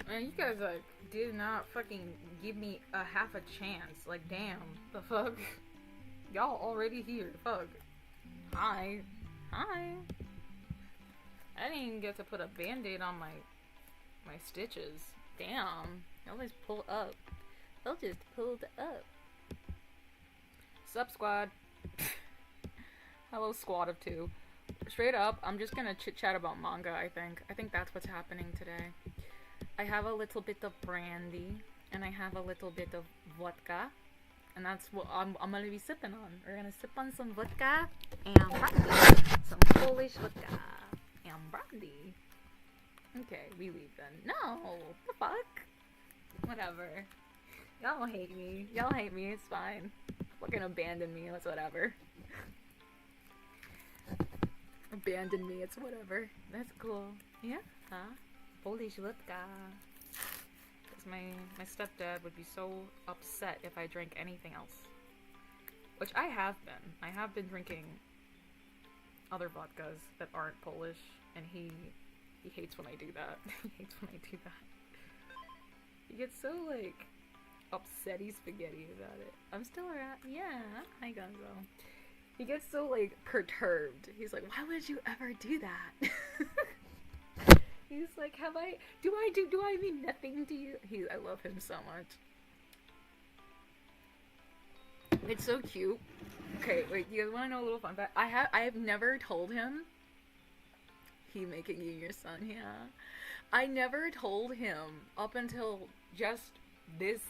Man, you guys, like, did not fucking give me a half a chance. Like, damn. The fuck? Y'all already here. Fuck. Hi. Hi. I didn't even get to put a band-aid on my stitches. Damn. Y'all just pull up. Y'all just pulled up. Sup, squad? Hello, squad of two. Straight up, I'm just gonna chit-chat about manga, I think. I think that's what's happening today. I have a little bit of brandy, and I have a little bit of vodka, and that's what I'm gonna be sipping on. We're gonna sip on some vodka and brandy. Some Polish vodka and brandy. Okay, we leave then. No! The fuck? Whatever. Y'all hate me. Y'all hate me, it's fine. Fucking abandon me, it's whatever. Abandon me, it's whatever. That's cool. Yeah? Huh? Polish vodka. Because my stepdad would be so upset if I drank anything else. Which I have been. I have been drinking other vodkas that aren't Polish, and he hates when I do that. He hates when I do that. He gets so, like, upsetty spaghetti about it. I'm still around. Yeah. Hi, Gonzo. He gets so, like, perturbed. He's like, why would you ever do that? He's like, do I mean nothing to you? I love him so much. It's so cute. Okay, wait, you guys want to know a little fun fact? I have never told him. He making you your son, yeah. I never told him up until just this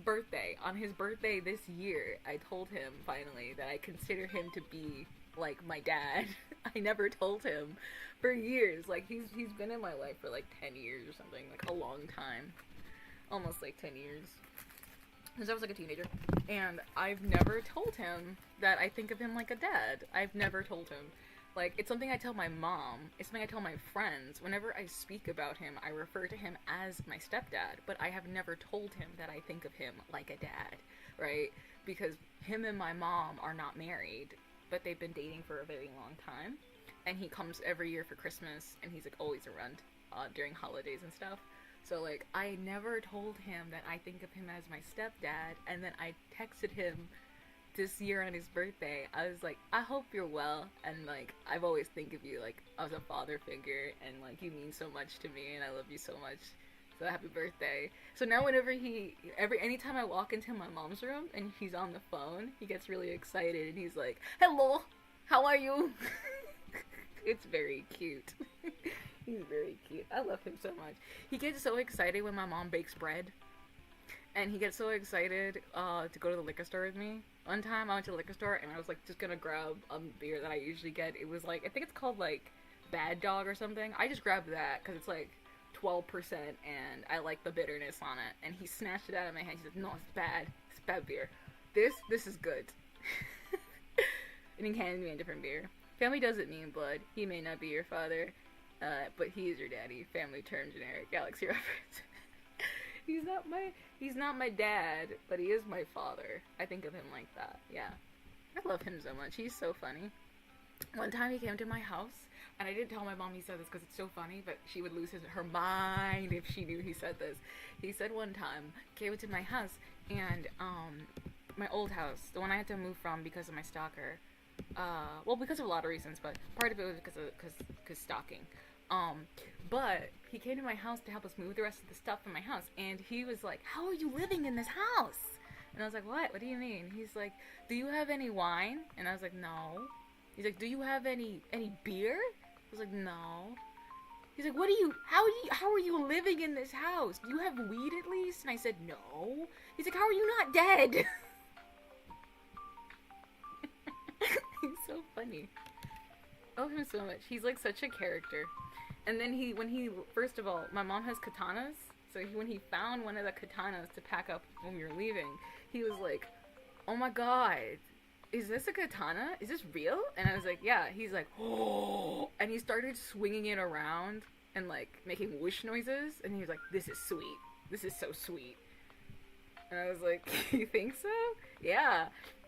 birthday. On his birthday this year, I told him finally that I consider him to be like my dad. I never told him for years. Like he's been in my life for like 10 years or something, like a long time. Almost like 10 years. Since I was like a teenager. And I've never told him that I think of him like a dad. I've never told him. Like, it's something I tell my mom. It's something I tell my friends. Whenever I speak about him, I refer to him as my stepdad. But I have never told him that I think of him like a dad, right? Because him and my mom are not married, but they've been dating for a very long time. And he comes every year for Christmas, and he's, like, always around during holidays and stuff. So, like, I never told him that I think of him as my stepdad, and then I texted him this year on his birthday. I was like, I hope you're well, and like I've always think of you like as a father figure, and like you mean so much to me, and I love you so much, so happy birthday. So now whenever anytime I walk into my mom's room and he's on the phone, he gets really excited and he's like, hello, how are you? It's very cute. He's very cute. I love him so much. He gets so excited when my mom bakes bread. And he gets so excited to go to the liquor store with me. One time I went to the liquor store and I was like just gonna grab a beer that I usually get. It was like, I think it's called like Bad Dog or something. I just grabbed that because it's like 12% and I like the bitterness on it. And he snatched it out of my hand. He said, no, it's bad. It's bad beer. This is good. And he handed me a different beer. Family doesn't mean blood. He may not be your father, but he is your daddy. Family term generic galaxy reference. He's not my dad, but he is my father. I think of him like that, yeah. I love him so much. He's so funny. One time he came to my house, and I didn't tell my mom he said this because it's so funny, but she would lose her mind if she knew he said this. He said one time, came to my house, and my old house, the one I had to move from because of my stalker, well, because of a lot of reasons, but part of it was because stalking. But he came to my house to help us move the rest of the stuff in my house, and he was like, how are you living in this house? And I was like, what do you mean? He's like, do you have any wine? And I was like, no. He's like, do you have any beer? I was like, no. He's like, how are you living in this house? Do you have weed at least? And I said, no. He's like, how are you not dead? He's so funny. I love him so much. He's like such a character. And then first of all, my mom has katanas, so when he found one of the katanas to pack up when we were leaving, he was like, oh my god, is this a katana? Is this real? And I was like, yeah. He's like, oh, and he started swinging it around and like making whoosh noises, and he was like, this is sweet. This is so sweet. And I was like, you think so? Yeah.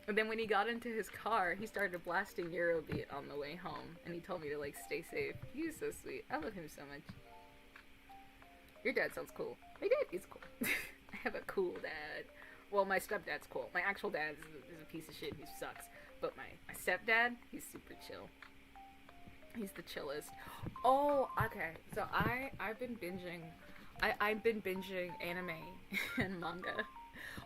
And then when he got into his car, he started blasting Eurobeat on the way home. And he told me to, like, stay safe. He was so sweet. I love him so much. Your dad sounds cool. My dad is cool. I have a cool dad. Well, my stepdad's cool. My actual dad is a piece of shit who sucks. But my stepdad, he's super chill. He's the chillest. Oh, okay. So I've been binging. I've been binging anime and manga.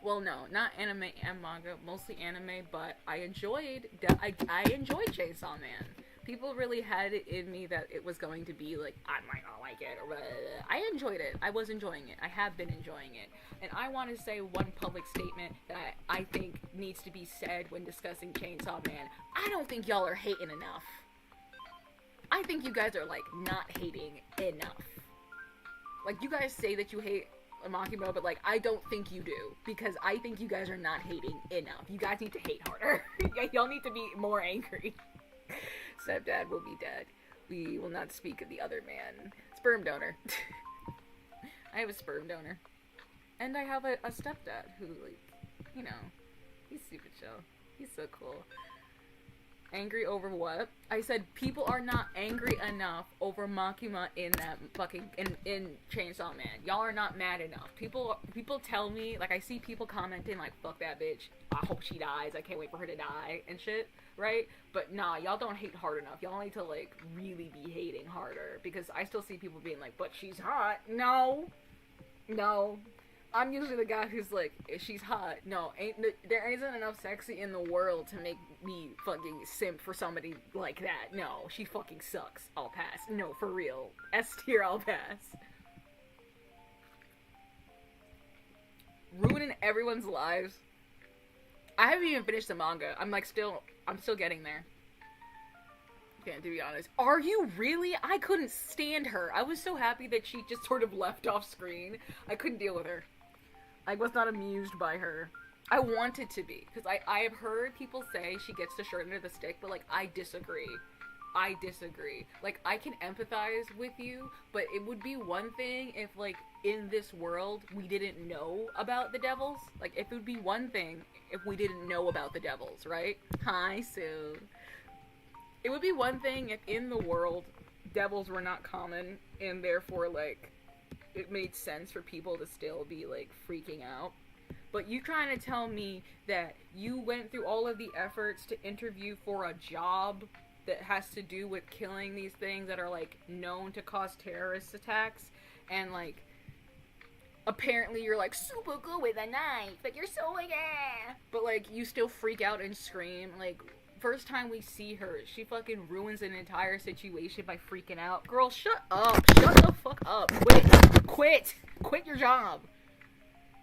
Well, no, not anime and manga, mostly anime. But I enjoyed Chainsaw Man. People really had it in me that it was going to be like, I might not like it, or blah, blah, blah. I enjoyed it. I was enjoying it. I have been enjoying it. And I want to say one public statement that I think needs to be said when discussing Chainsaw Man. I don't think y'all are hating enough. I think you guys are, like, not hating enough. Like, you guys say that you hate Makima, but, like, I don't think you do. Because I think you guys are not hating enough. You guys need to hate harder. Y'all need to be more angry. Stepdad will be dead. We will not speak of the other man. Sperm donor. I have a sperm donor. And I have a stepdad who, like, you know, he's super chill. He's so cool. Angry over what? I said people are not angry enough over Makima in that fucking in Chainsaw Man. Y'all are not mad enough. People tell me, like, I see people commenting like, fuck that bitch, I hope she dies, I can't wait for her to die and shit, right? But nah, y'all don't hate hard enough. Y'all need to, like, really be hating harder, because I still see people being like, but she's hot. No, I'm usually the guy who's like, she's hot. No, there isn't enough sexy in the world to make me fucking simp for somebody like that. No, she fucking sucks. I'll pass. No, for real. S tier, I'll pass. Ruining everyone's lives. I haven't even finished the manga. I'm still getting there. Okay, to be honest. Are you really? I couldn't stand her. I was so happy that she just sort of left off screen. I couldn't deal with her. I was not amused by her. I wanted to be, because I have heard people say she gets the short end of the stick, but, like, I disagree. Like, I can empathize with you, but it would be one thing if, like, in this world, we didn't know about the devils. Like, it would be one thing if we didn't know about the devils, right? Hi, Sue. It would be one thing if in the world, devils were not common, and therefore, like, it made sense for people to still be, like, freaking out. But you trying to tell me that you went through all of the efforts to interview for a job that has to do with killing these things that are, like, known to cause terrorist attacks, and, like, apparently you're, like, super good with a knife, like, you're so, like, ah, but, like, you still freak out and scream, like, first time we see her, she fucking ruins an entire situation by freaking out. Girl, shut up. Shut the fuck up. Quit your job.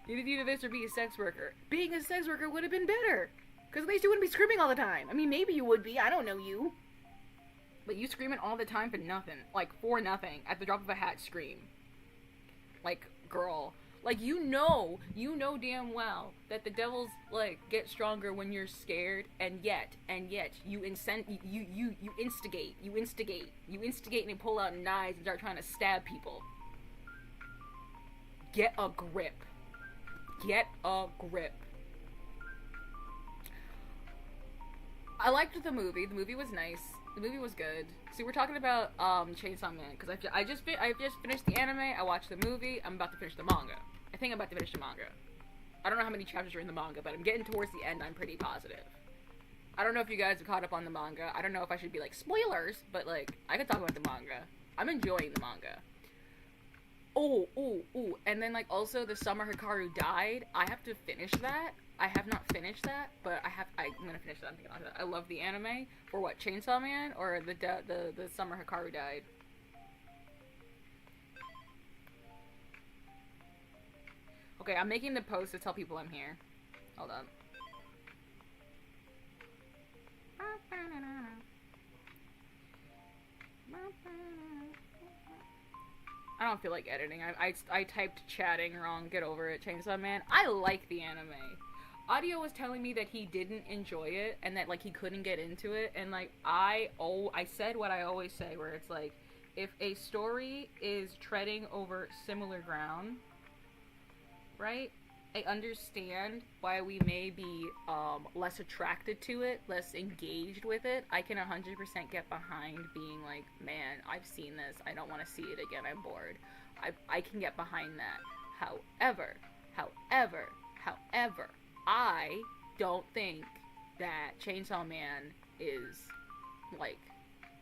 Either do this or be a sex worker. Being a sex worker would have been better, because at least you wouldn't be screaming all the time. I mean, maybe you would be. I don't know you. But you screaming all the time for nothing. Like, for nothing. At the drop of a hat, scream. Like, girl. Like, you know damn well that the devils, like, get stronger when you're scared, and yet, you instigate and you pull out knives and start trying to stab people. Get a grip. I liked the movie. The movie was nice. The movie was good. See, we're talking about Chainsaw Man, because I just finished the anime, I watched the movie, I'm about to finish the manga. I think I'm about to finish the manga. I don't know how many chapters are in the manga, but I'm getting towards the end, I'm pretty positive. I don't know if you guys have caught up on the manga. I don't know if I should be like, spoilers, but, like, I could talk about the manga. I'm enjoying the manga. Oh, and then, like, also the Summer Hikaru died. I have to finish that. I have not finished that, but I'm gonna finish that. I'm thinking about that. I love the anime. For what, Chainsaw Man, or the Summer Hikaru died? Okay, I'm making the post to tell people I'm here. Hold on. I don't feel like editing. I typed chatting wrong. Get over it, Chainsaw Man. I like the anime. Audio was telling me that he didn't enjoy it, and that, like, he couldn't get into it, and, like, I said what I always say, where it's like, if a story is treading over similar ground, right? I understand why we may be less attracted to it, less engaged with it. I can 100% get behind being like, man, I've seen this. I don't want to see it again. I'm bored. I can get behind that. However, I don't think that Chainsaw Man is like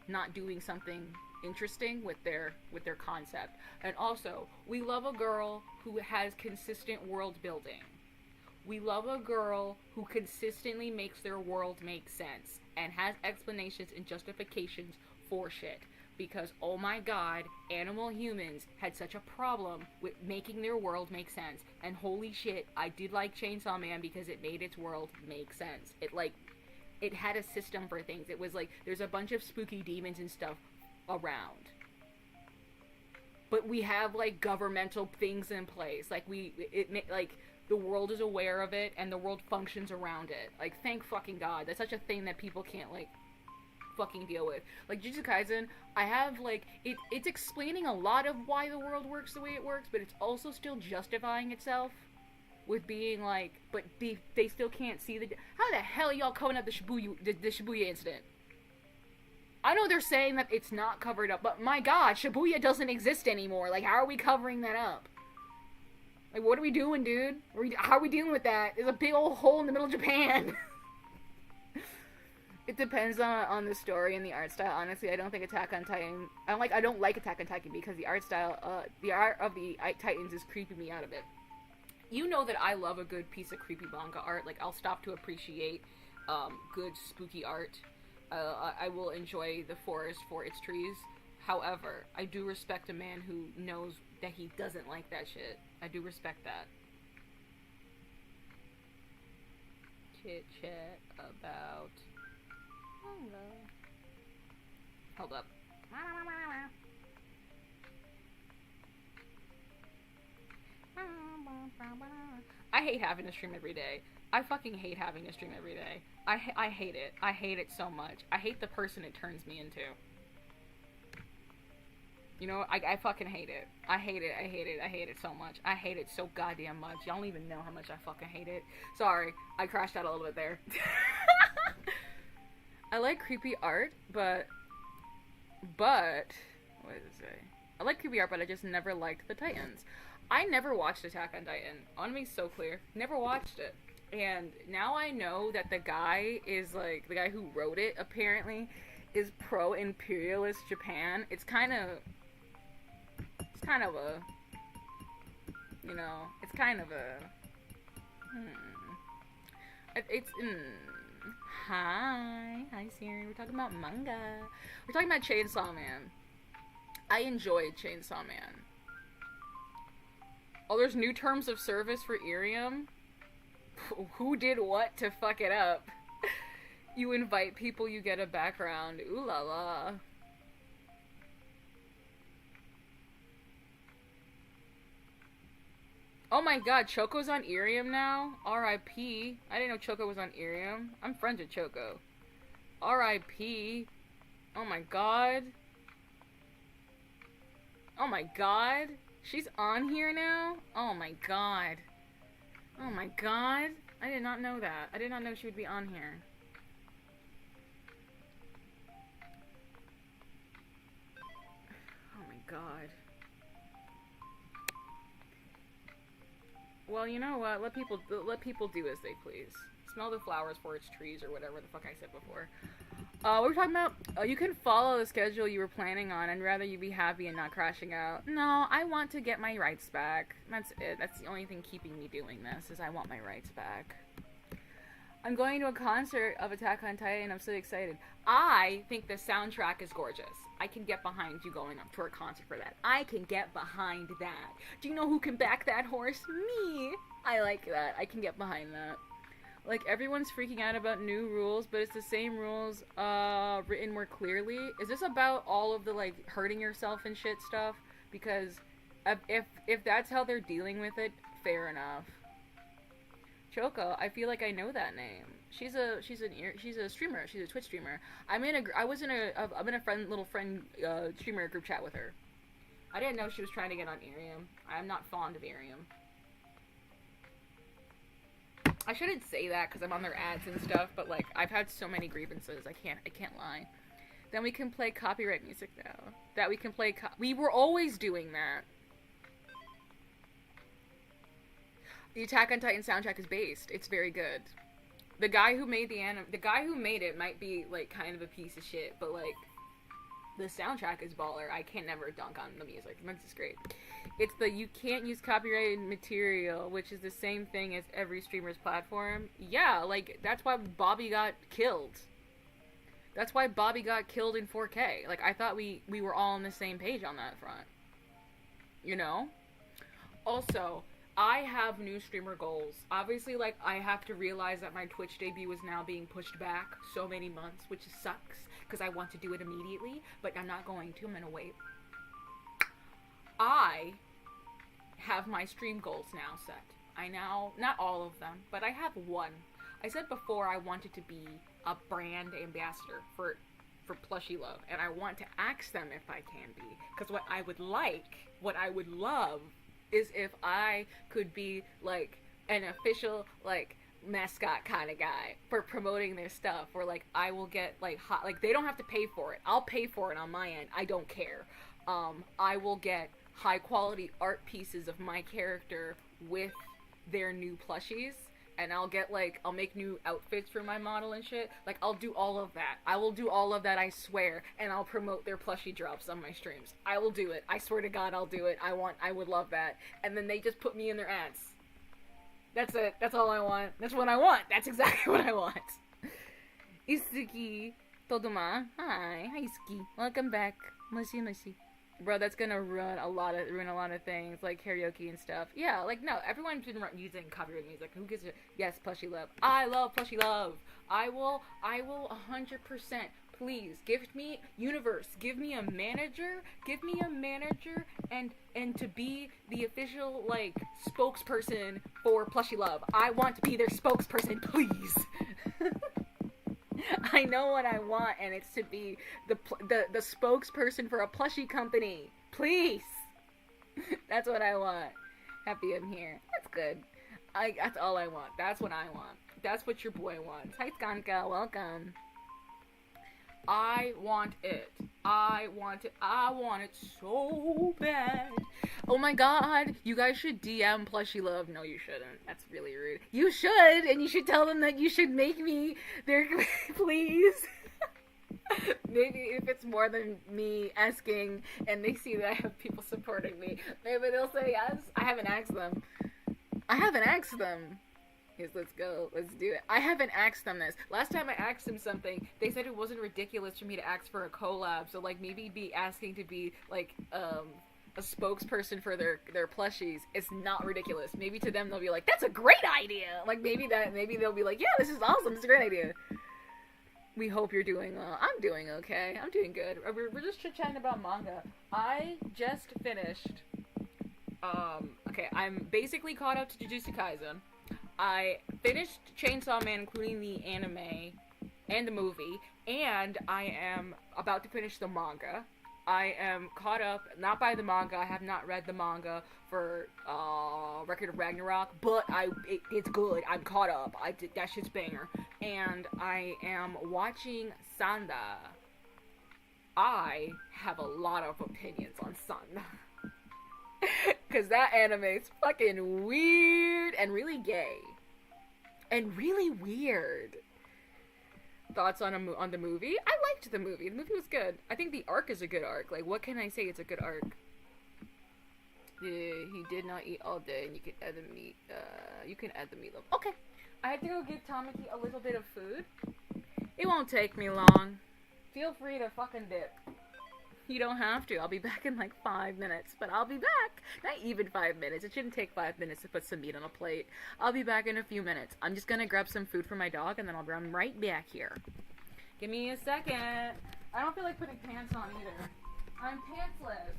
not doing something interesting with their concept. And also, we love a girl who has consistent world building. We love a girl who consistently makes their world make sense and has explanations and justifications for shit. Because, oh my god, animal humans had such a problem with making their world make sense. And holy shit, I did like Chainsaw Man because it made its world make sense. It had a system for things. It was like, there's a bunch of spooky demons and stuff around. But we have, like, governmental things in place. Like, the world is aware of it, and the world functions around it. Like, thank fucking god. That's such a thing that people can't, like, fucking deal with. Like, Jujutsu Kaisen, I have, like, it's explaining a lot of why the world works the way it works, but it's also still justifying itself with being, like, but they still can't see the... How the hell are y'all covering up the Shibuya incident? I know they're saying that it's not covered up, but my god, Shibuya doesn't exist anymore. Like, how are we covering that up? Like, what are we doing, dude? How are we dealing with that? There's a big old hole in the middle of Japan. It depends on the story and the art style. Honestly, I don't think Attack on Titan... I don't like Attack on Titan because the art style... the art of the Titans is creeping me out of it. You know that I love a good piece of creepy manga art. Like, I'll stop to appreciate good spooky art. I will enjoy the forest for its trees. However, I do respect a man who knows that he doesn't like that shit. I do respect that. Chit chat about... Hold up. I hate having to stream every day. I fucking hate having to stream every day. I hate it. I hate it so much. I hate the person it turns me into. You know, I fucking hate it. I hate it. I hate it. I hate it so much. I hate it so goddamn much. Y'all don't even know how much I fucking hate it. Sorry, I crashed out a little bit there. I like creepy art, but what does it say? I like creepy art, but I just never liked the Titans. I never watched Attack on Titan. I want to be so clear. Never watched it. And now I know that the guy is, like, the guy who wrote it, apparently, is pro-imperialist Japan. It's kind of a, you know, it's kind of a, Hi Siri, we're talking about manga. We're talking about Chainsaw Man. I enjoyed Chainsaw Man. Oh, there's new terms of service for Irium? Who did what to fuck it up? You invite people, you get a background. Ooh la la. Oh my god, Choco's on Irium now? R.I.P. I didn't know Choco was on Irium. I'm friends with Choco. R.I.P. Oh my god. Oh my god. She's on here now? Oh my god. Oh my god. I did not know that. I did not know she would be on here. Oh my god. Well, you know what? Let people do as they please. Smell the flowers for its trees, or whatever the fuck I said before. We're talking about, you can follow the schedule you were planning on, and rather you be happy and not crashing out. No, I want to get my rights back. That's it. That's the only thing keeping me doing this, is I want my rights back. I'm going to a concert of Attack on Titan. I'm so excited. I think the soundtrack is gorgeous. I can get behind you going up to a concert for that. I can get behind that. Do you know who can back that horse? Me. I like that. I can get behind that. Like, everyone's freaking out about new rules, but it's the same rules, written more clearly. Is this about all of the, like, hurting yourself and shit stuff? Because if that's how they're dealing with it, fair enough. Choco, I feel like I know that name. She's a streamer. She's a Twitch streamer. I'm in a little friend streamer group chat with her. I didn't know she was trying to get on Irium. I'm not fond of Irium. I shouldn't say that because I'm on their ads and stuff, but like I've had so many grievances. I can't lie. Then we can play copyright music now. That we can play. We were always doing that. The Attack on Titan soundtrack is based. It's very good. The guy who made the guy who made it might be like kind of a piece of shit, but like the soundtrack is baller. I can never dunk on the music. It's just great. It's the you can't use copyrighted material, which is the same thing as every streamer's platform. Yeah, like that's why Bobby got killed. That's why Bobby got killed in 4K. Like I thought we were all on the same page on that front. You know? Also, I have new streamer goals. Obviously, like, I have to realize that my Twitch debut is now being pushed back so many months, which sucks, because I want to do it immediately, but I'm not going to. I'm gonna wait. I have my stream goals now set. Not all of them, but I have one. I said before I wanted to be a brand ambassador for Plushie Love, and I want to ask them if I can be, because what I would love is if I could be like an official like mascot kind of guy for promoting their stuff, where like I will get like hot, like they don't have to pay for it. I'll pay for it on my end. I don't care. I will get high quality art pieces of my character with their new plushies, and I'll make new outfits for my model and shit. Like, I'll do all of that. I will do all of that, I swear, and I'll promote their plushie drops on my streams. I will do it. I swear to God, I'll do it. I would love that. And then they just put me in their ads. That's it. That's all I want. That's what I want. That's exactly what I want. Isuki Todoma. Hi. Hi, Isuki. Welcome back. Mushi mushi. Bro, that's gonna ruin a lot of things, like karaoke and stuff. Yeah, like, no, everyone's been using copyrighted music. Who gives a... Yes, Plushie Love. I love Plushie Love. I will 100%. Please, give me, universe, give me a manager, and to be the official, like, spokesperson for Plushie Love. I want to be their spokesperson, please. I know what I want, and it's to be the spokesperson for a plushie company. Please. That's what I want. Happy I'm here. That's good. That's all I want. That's what I want. That's what your boy wants. Hi, Skanka. Welcome. I want it. I want it so bad. Oh my god. You guys should DM Plushie Love. No, you shouldn't. That's really rude. You should, and you should tell them that you should make me their... Please. Maybe if it's more than me asking, and they see that I have people supporting me, maybe they'll say yes. I haven't asked them. Yes, let's go. Let's do it. I haven't asked them this. Last time I asked them something, they said it wasn't ridiculous for me to ask for a collab. So, like, maybe be asking to be, like, a spokesperson for their plushies. It's not ridiculous. Maybe to them, they'll be like, that's a great idea! Like, maybe they'll be like, yeah, this is awesome. It's a great idea. We hope you're doing well. I'm doing okay. I'm doing good. We're just chit-chatting about manga. I just finished... okay, I'm basically caught up to Jujutsu Kaisen. I finished Chainsaw Man, including the anime and the movie, and I am about to finish the manga. I am caught up, not by the manga, I have not read the manga for Record of Ragnarok, but it's good. I'm caught up. That shit's banger. And I am watching Sanda. I have a lot of opinions on Sanda. Because that anime is fucking weird and really gay. And really weird. Thoughts on the movie? I liked the movie. The movie was good. I think the arc is a good arc. Like, what can I say? It's a good arc. He did not eat all day, and you can add the meat. You can add the meatloaf. Okay. I had to go give Tamaki a little bit of food. It won't take me long. Feel free to fucking dip. You don't have to. I'll be back in like 5 minutes. But I'll be back. Not even 5 minutes. It shouldn't take 5 minutes to put some meat on a plate. I'll be back in a few minutes. I'm just gonna grab some food for my dog and then I'll be right back here. Give me a second. I don't feel like putting pants on either. I'm pantsless.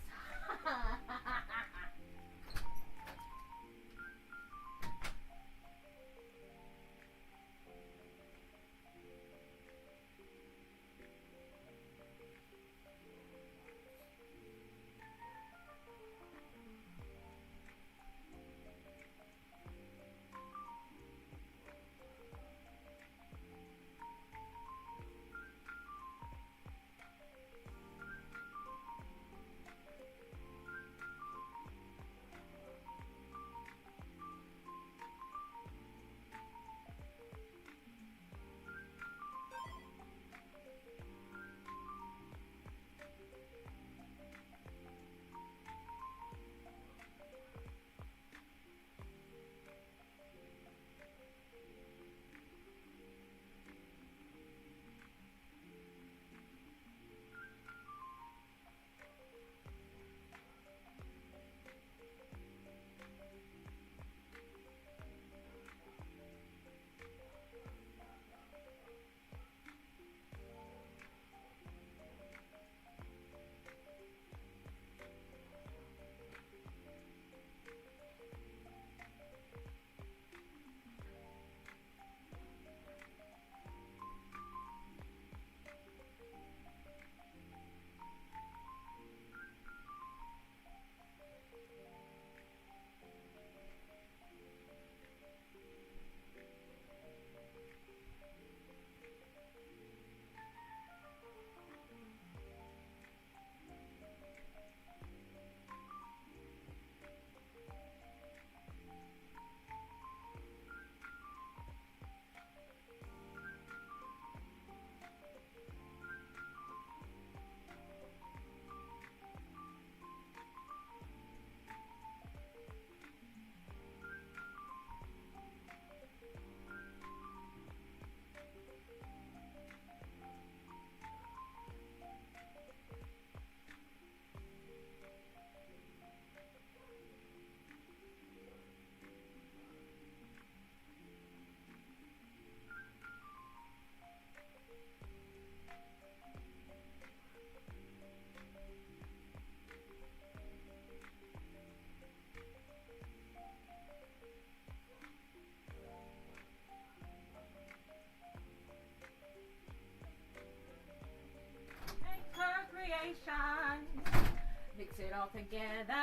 all together.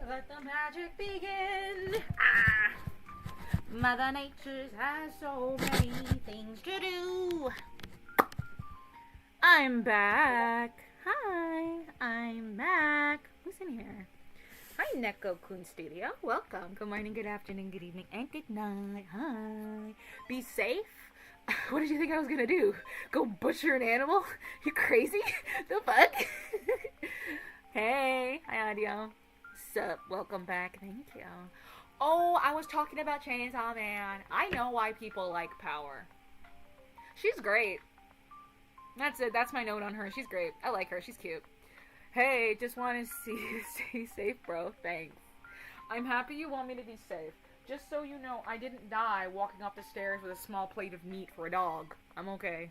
Let the magic begin. Ah! Mother Nature has so many things to do. I'm back. Hi, I'm back. Who's in here? Hi, Neko-kun Studio. Welcome. Good morning, good afternoon, good evening, and good night. Hi. Be safe. What did you think I was gonna do? Go butcher an animal? You crazy? The fuck? Hey, hi, Audio. Sup? Welcome back. Thank you. Oh, I was talking about Chainsaw Man. I know why people like Power. She's great. That's it. That's my note on her. She's great. I like her. She's cute. Hey, just want to see you stay safe, bro. Thanks. I'm happy you want me to be safe. Just so you know, I didn't die walking up the stairs with a small plate of meat for a dog. I'm okay.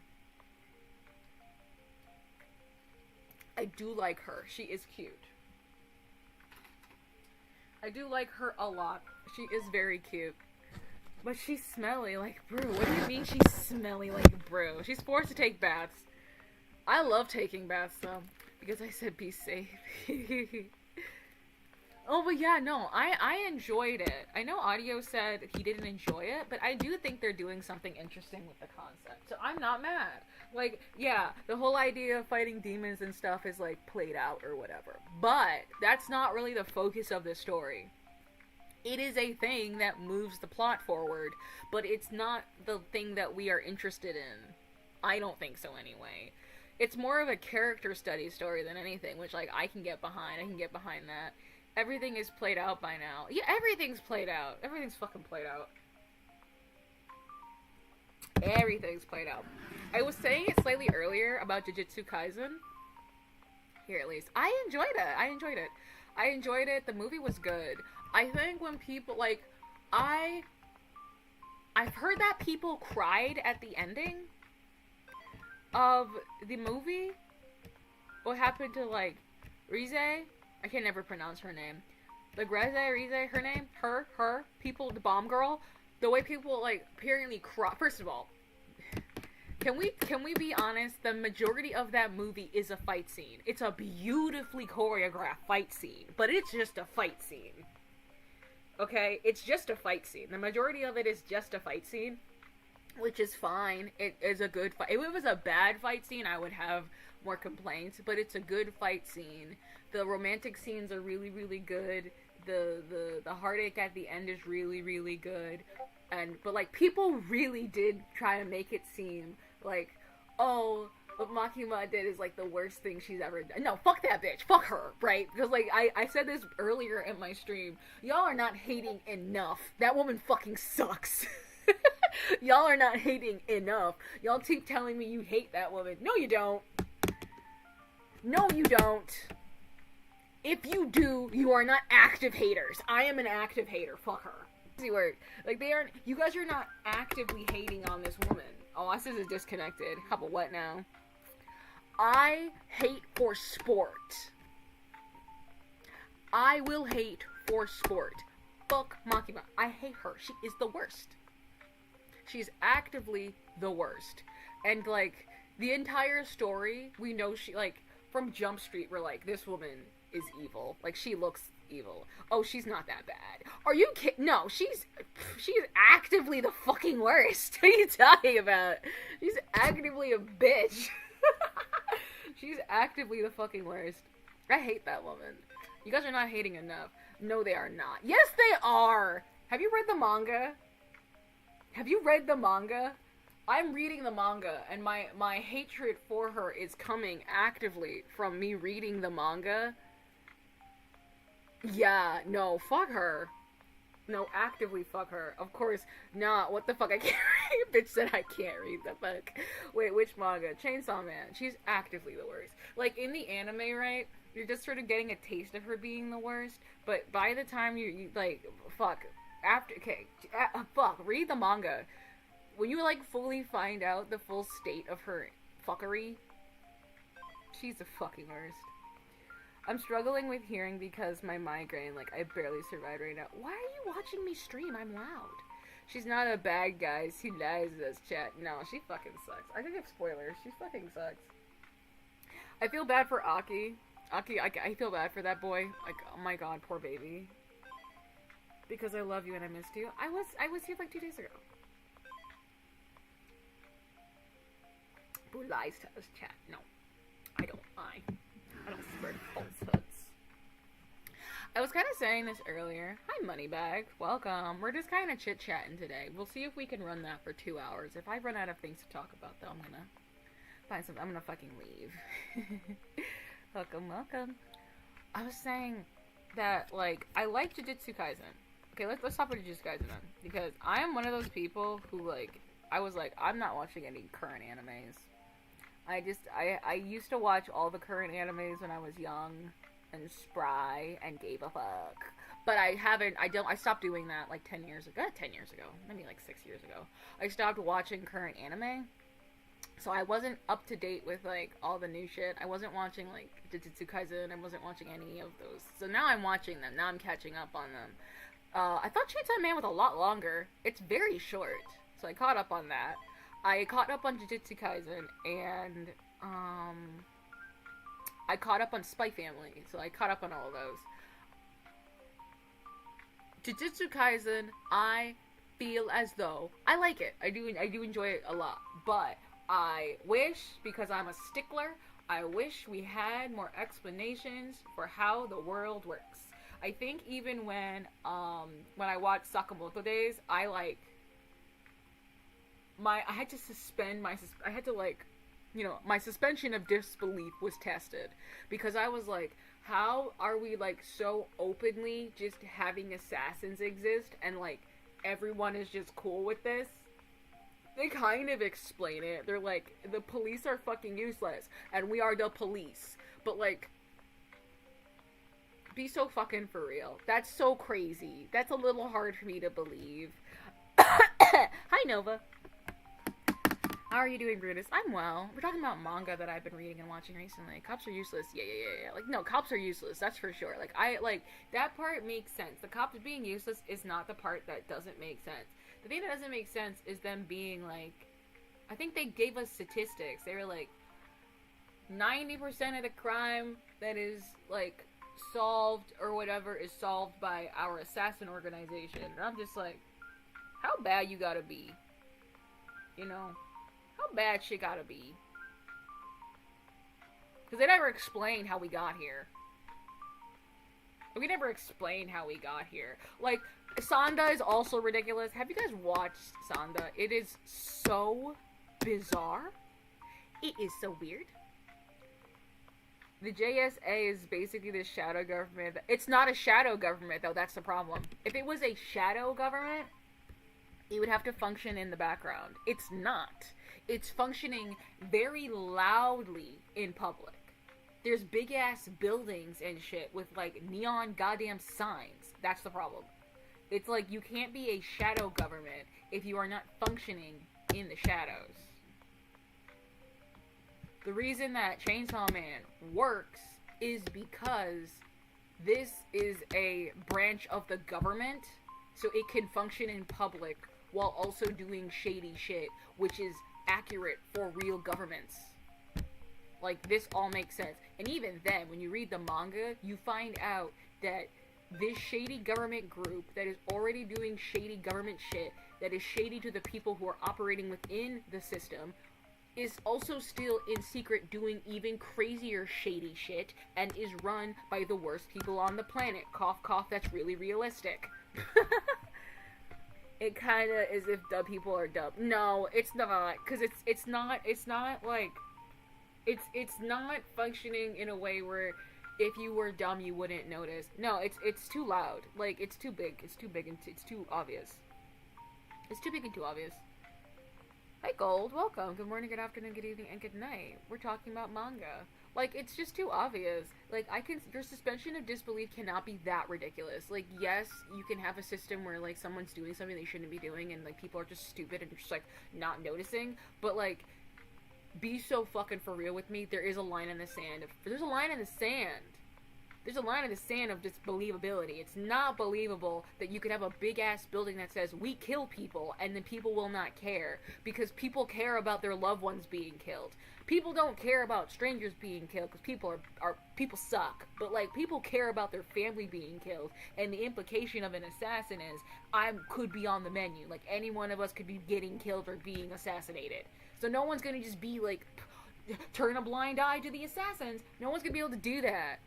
I do like her. She is cute. I do like her a lot. She is very cute. But she's smelly like brew. What do you mean she's smelly like brew? She's forced to take baths. I love taking baths though. Because I said be safe. Oh, but yeah, no, I enjoyed it. I know Audio said he didn't enjoy it, but I do think they're doing something interesting with the concept. So I'm not mad. Like, yeah, the whole idea of fighting demons and stuff is, like, played out or whatever. But that's not really the focus of the story. It is a thing that moves the plot forward, but it's not the thing that we are interested in. I don't think so, anyway. It's more of a character study story than anything, which, like, I can get behind. I can get behind that. Everything is played out by now. Yeah, everything's played out. Everything's fucking played out. Everything's played out. I was saying it slightly earlier about Jujutsu Kaisen. Here, at least. I enjoyed it. The movie was good. I think when people, like, I've heard that people cried at the ending of the movie. What happened to, like, Rize? I can never pronounce her name. Like, Rize, her name? Her, people, the bomb girl. The way people, like, apparently cry. First of all, can we be honest? The majority of that movie is a fight scene. It's a beautifully choreographed fight scene, but it's just a fight scene. Okay? It's just a fight scene. The majority of it is just a fight scene, which is fine. It is a good fight. If it was a bad fight scene, I would have more complaints, but it's a good fight scene. The romantic scenes are really, really good. The heartache at the end is really, really good. But like, people really did try to make it seem like, oh, what Makima did is like the worst thing she's ever done. No, fuck that bitch. Fuck her, right? Because like, I said this earlier in my stream. Y'all are not hating enough. That woman fucking sucks. Y'all are not hating enough. Y'all keep telling me you hate that woman. No, you don't. No, you don't. If you do, you are not active haters. I am an active hater. Fuck her. Easy word. Like, they aren't. You guys are not actively hating on this woman. Oh, I said it's disconnected. How about what now? I hate for sport. I will hate for sport. Fuck Makima. I hate her. She is the worst. She's actively the worst. And, like, the entire story, we know she, like, from Jump Street, we're like, this woman is evil. Like, she looks evil. Oh, she's not that bad. Are you kidding? No, she's actively the fucking worst. What are you talking about? She's actively a bitch. She's actively the fucking worst. I hate that woman. You guys are not hating enough. No, they are not. Yes, they are! Have you read the manga? Have you read the manga? I'm reading the manga, and my hatred for her is coming actively from me reading the manga. Yeah, no, fuck her. No, actively fuck her. Of course, nah, what the fuck, I can't read. Bitch said I can't read, the fuck. Wait, which manga? Chainsaw Man. She's actively the worst. Like, in the anime, right, you're just sort of getting a taste of her being the worst, but by the time you like, fuck, after, okay, fuck, read the manga. When you, like, fully find out the full state of her fuckery, she's the fucking worst. I'm struggling with hearing because my migraine, like, I barely survived right now. Why are you watching me stream? I'm loud. She's not a bad guy. She lies as chat. No, she fucking sucks. I can give spoilers. She fucking sucks. I feel bad for Aki. Aki, I feel bad for that boy. Like, oh my god, poor baby. Because I love you and I missed you. I was here like 2 days ago. Who lies to us, chat? No, I don't lie. I don't spread falsehoods. I was kind of saying this earlier. Hi, Moneybag. Welcome. We're just kind of chit-chatting today. We'll see if we can run that for 2 hours. If I run out of things to talk about, though, I'm gonna find something. I'm gonna fucking leave. Welcome, welcome. I was saying that, like, I like Jujutsu Kaisen. Okay, let's talk about Jujutsu Kaisen then. Because I am one of those people who, like, I was like, I'm not watching any current animes. I used to watch all the current animes when I was young and spry and gave a fuck. But I stopped doing that like 10 years ago. Maybe like 6 years ago. I stopped watching current anime. So I wasn't up to date with like all the new shit. I wasn't watching like Jujutsu Kaisen. I wasn't watching any of those. So now I'm watching them. Now I'm catching up on them. I thought Chainsaw Man was a lot longer. It's very short. So I caught up on that. I caught up on Jujutsu Kaisen, and, I caught up on Spy Family, so I caught up on all of those. Jujutsu Kaisen, I feel as though, I like it, I do enjoy it a lot, but I wish, because I'm a stickler, I wish we had more explanations for how the world works. I think even when I watched Sakamoto Days, I had to suspend my suspension of disbelief was tested, because I was like, how are we like so openly just having assassins exist and like everyone is just cool with this? They kind of explain it. They're like, the police are fucking useless and we are the police, but like, be so fucking for real. That's so crazy. That's a little hard for me to believe. Hi, Nova. How are you doing, Brutus? I'm well. We're talking about manga that I've been reading and watching recently. Cops are useless. Yeah. Like, no, cops are useless. That's for sure. Like, that part makes sense. The cops being useless is not the part that doesn't make sense. The thing that doesn't make sense is them being, like, I think they gave us statistics. They were, like, 90% of the crime that is, like, solved or whatever is solved by our assassin organization. And I'm just like, how bad you gotta be? You know? How bad shit gotta be? Because they never explain how we got here. We never explain how we got here. Like, Sanda is also ridiculous. Have you guys watched Sanda? It is so bizarre. It is so weird. The JSA is basically this shadow government. It's not a shadow government, though. That's the problem. If it was a shadow government, it would have to function in the background. It's not. It's functioning very loudly in public. There's big-ass buildings and shit with, like, neon goddamn signs. That's the problem. It's like, you can't be a shadow government if you are not functioning in the shadows. The reason that Chainsaw Man works is because this is a branch of the government, so it can function in public while also doing shady shit, which is accurate for real governments. Like, this all makes sense. And even then, when you read the manga, you find out that this shady government group that is already doing shady government shit, that is shady to the people who are operating within the system, is also still in secret doing even crazier shady shit, and is run by the worst people on the planet. Cough, cough, that's really realistic. It kinda is if dumb people are dumb. No, it's not, because it's not functioning in a way where if you were dumb you wouldn't notice. No, it's too loud. Like, it's too big and it's too obvious. It's too big and too obvious. Hi Gold, welcome. Good morning, good afternoon, good evening, and good night. We're talking about manga. Like, it's just too obvious. Like, your suspension of disbelief cannot be that ridiculous. Like, yes, you can have a system where, like, someone's doing something they shouldn't be doing, and, like, people are just stupid and just, like, not noticing. But, like, be so fucking for real with me. There is a line in the sand. There's a line in the sand. there's a line in the sand of just believability. It's not believable that you could have a big ass building that says we kill people and then people will not care, because people care about their loved ones being killed. People don't care about strangers being killed because people suck, but like people care about their family being killed, and the implication of an assassin is I could be on the menu. Like any one of us could be getting killed or being assassinated. So no one's gonna just be like turn a blind eye to the assassins. No one's gonna be able to do that.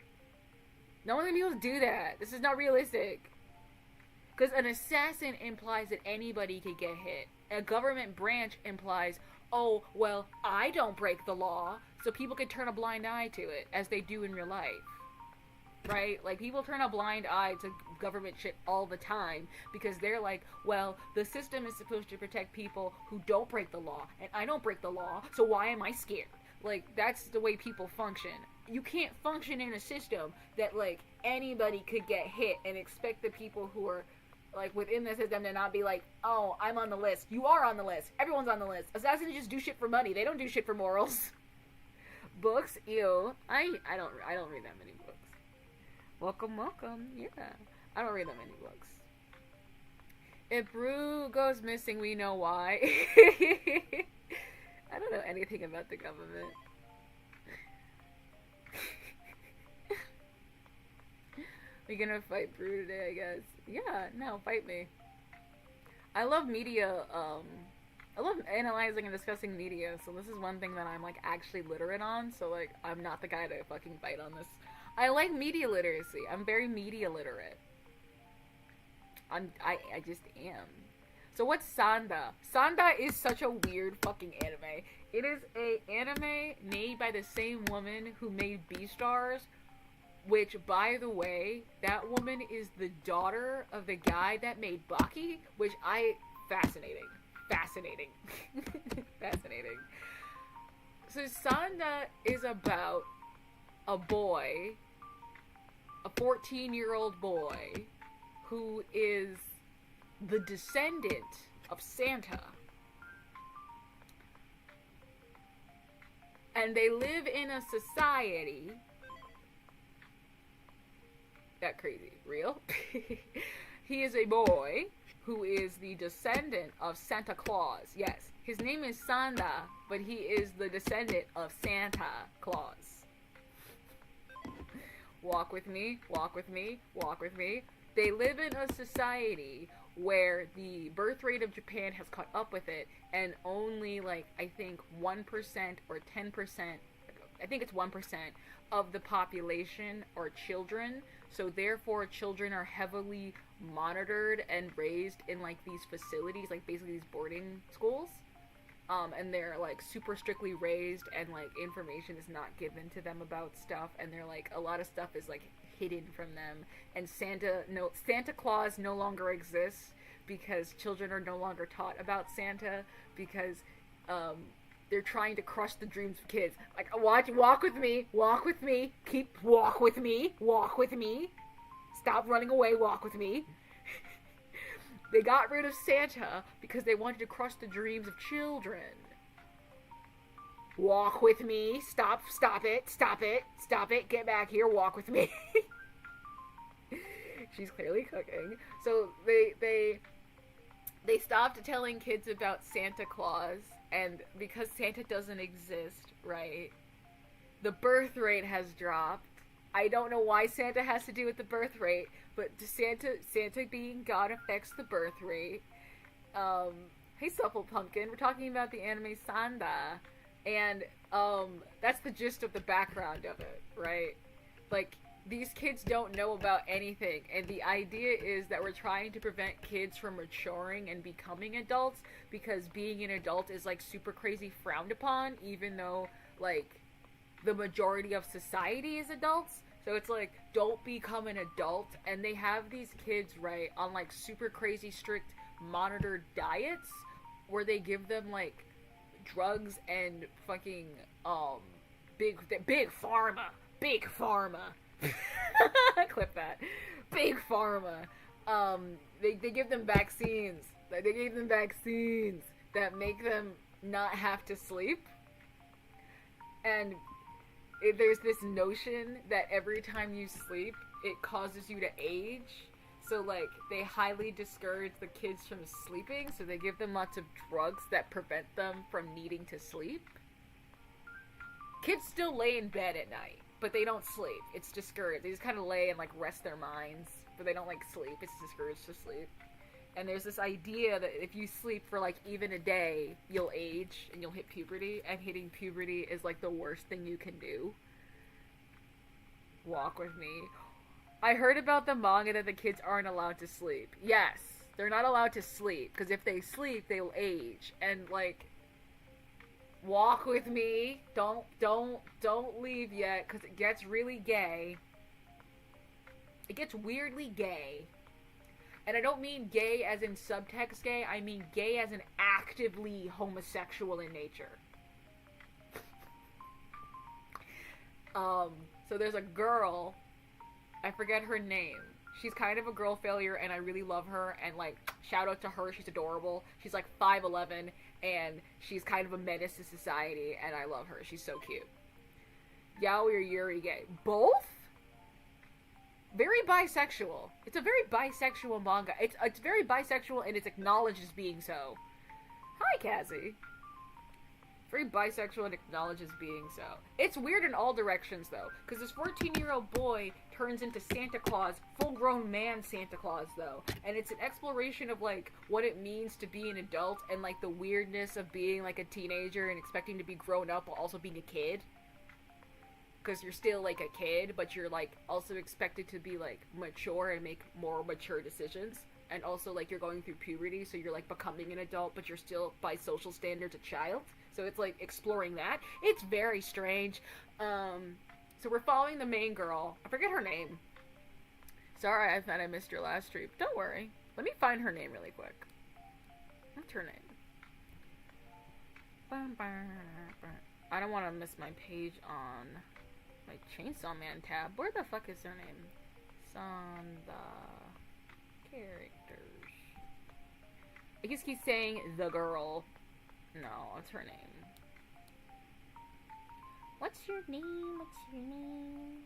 No one's gonna be able to do that. This is not realistic. Because an assassin implies that anybody could get hit. A government branch implies, oh, well, I don't break the law, so people could turn a blind eye to it, as they do in real life. Right? Like, people turn a blind eye to government shit all the time, because they're like, well, the system is supposed to protect people who don't break the law, and I don't break the law, so why am I scared? Like, that's the way people function. You can't function in a system that, like, anybody could get hit and expect the people who are, like, within the system to not be like, oh, I'm on the list. You are on the list. Everyone's on the list. Assassins just do shit for money. They don't do shit for morals. Books? Ew. I don't read that many books. Welcome. Yeah. I don't read that many books. If Brew goes missing, we know why. I don't know anything about the government. We're gonna fight Brew today, I guess. Yeah, no, fight me. I love media, I love analyzing and discussing media, so this is one thing that I'm, like, actually literate on, so, like, I'm not the guy to fucking fight on this. I like media literacy. I'm very media literate. I just am. So what's Sanda? Sanda is such a weird fucking anime. It is a anime made by the same woman who made Beastars, which, by the way, that woman is the daughter of the guy that made Baki, which fascinating. Fascinating. So Sanda is about a boy, a 14-year-old boy, who is the descendant of Santa. And they live in a society... That crazy. Real? He is a boy who is the descendant of Santa Claus. Yes, his name is Sanda, but he is the descendant of Santa Claus. Walk with me, walk with me, walk with me. They live in a society where the birth rate of Japan has caught up with it, and only, like, I think 1% or 10%, I think it's 1% of the population are children. So therefore, children are heavily monitored and raised in, like, these facilities, like, basically these boarding schools. And they're, like, super strictly raised, and, like, information is not given to them about stuff, and they're, like, a lot of stuff is, like, hidden from them. And Santa Claus no longer exists because children are no longer taught about Santa, because, they're trying to crush the dreams of kids. Like, walk with me, walk with me, walk with me. Stop running away, walk with me. They got rid of Santa because they wanted to crush the dreams of children. Walk with me, stop it, get back here, walk with me. She's clearly cooking. So they stopped telling kids about Santa Claus. And because Santa doesn't exist, right, the birth rate has dropped. I don't know why Santa has to do with the birth rate, but Santa being God affects the birth rate. Hey, Supple Pumpkin, we're talking about the anime Sanda, and that's the gist of the background of it, right? Like, these kids don't know about anything, and the idea is that we're trying to prevent kids from maturing and becoming adults, because being an adult is, like, super crazy frowned upon, even though, like, the majority of society is adults. So it's like, don't become an adult, and they have these kids, right, on, like, super crazy strict monitored diets, where they give them, like, drugs and fucking, big pharma. Clip that. Big pharma. They give them vaccines. They gave them vaccines that make them not have to sleep. And there's this notion that every time you sleep, it causes you to age. So, like, they highly discourage the kids from sleeping, so they give them lots of drugs that prevent them from needing to sleep. Kids still lay in bed at night, but they don't sleep. It's discouraged. They just kind of lay and, like, rest their minds, but they don't, like, sleep. It's discouraged to sleep. And there's this idea that if you sleep for, like, even a day, you'll age and you'll hit puberty, and hitting puberty is, like, the worst thing you can do. Walk with me. I heard about the manga that the kids aren't allowed to sleep. Yes, they're not allowed to sleep, because if they sleep, they will age. And, like, walk with me. Don't leave yet, because it gets really gay. It gets weirdly gay. And I don't mean gay as in subtext gay, I mean gay as in actively homosexual in nature. So there's a girl, I forget her name. She's kind of a girl failure, and I really love her, and, like, shout out to her, she's adorable. She's, like, 5'11", and she's kind of a menace to society, and I love her. She's so cute. Yaoi or Yuri gay? Both? Very bisexual. It's a very bisexual manga. It's very bisexual, and it's acknowledged as being so. Hi, Cassie. Very bisexual and acknowledges being so. It's weird in all directions, though, because this 14-year-old boy turns into Santa Claus, full-grown man Santa Claus, though, and it's an exploration of, like, what it means to be an adult and, like, the weirdness of being, like, a teenager and expecting to be grown up while also being a kid. Because you're still, like, a kid, but you're, like, also expected to be, like, mature and make more mature decisions. And also, like, you're going through puberty, so you're, like, becoming an adult, but you're still, by social standards, a child. So it's, like, exploring that. It's very strange. So we're following the main girl. I forget her name. Sorry, I thought I missed your last stream. Don't worry. Let me find her name really quick. What's her name? I don't want to miss my page on my Chainsaw Man tab. Where the fuck is her name? Sanda. Characters. I just keep saying the girl. No, what's her name? What's your name? What's your name?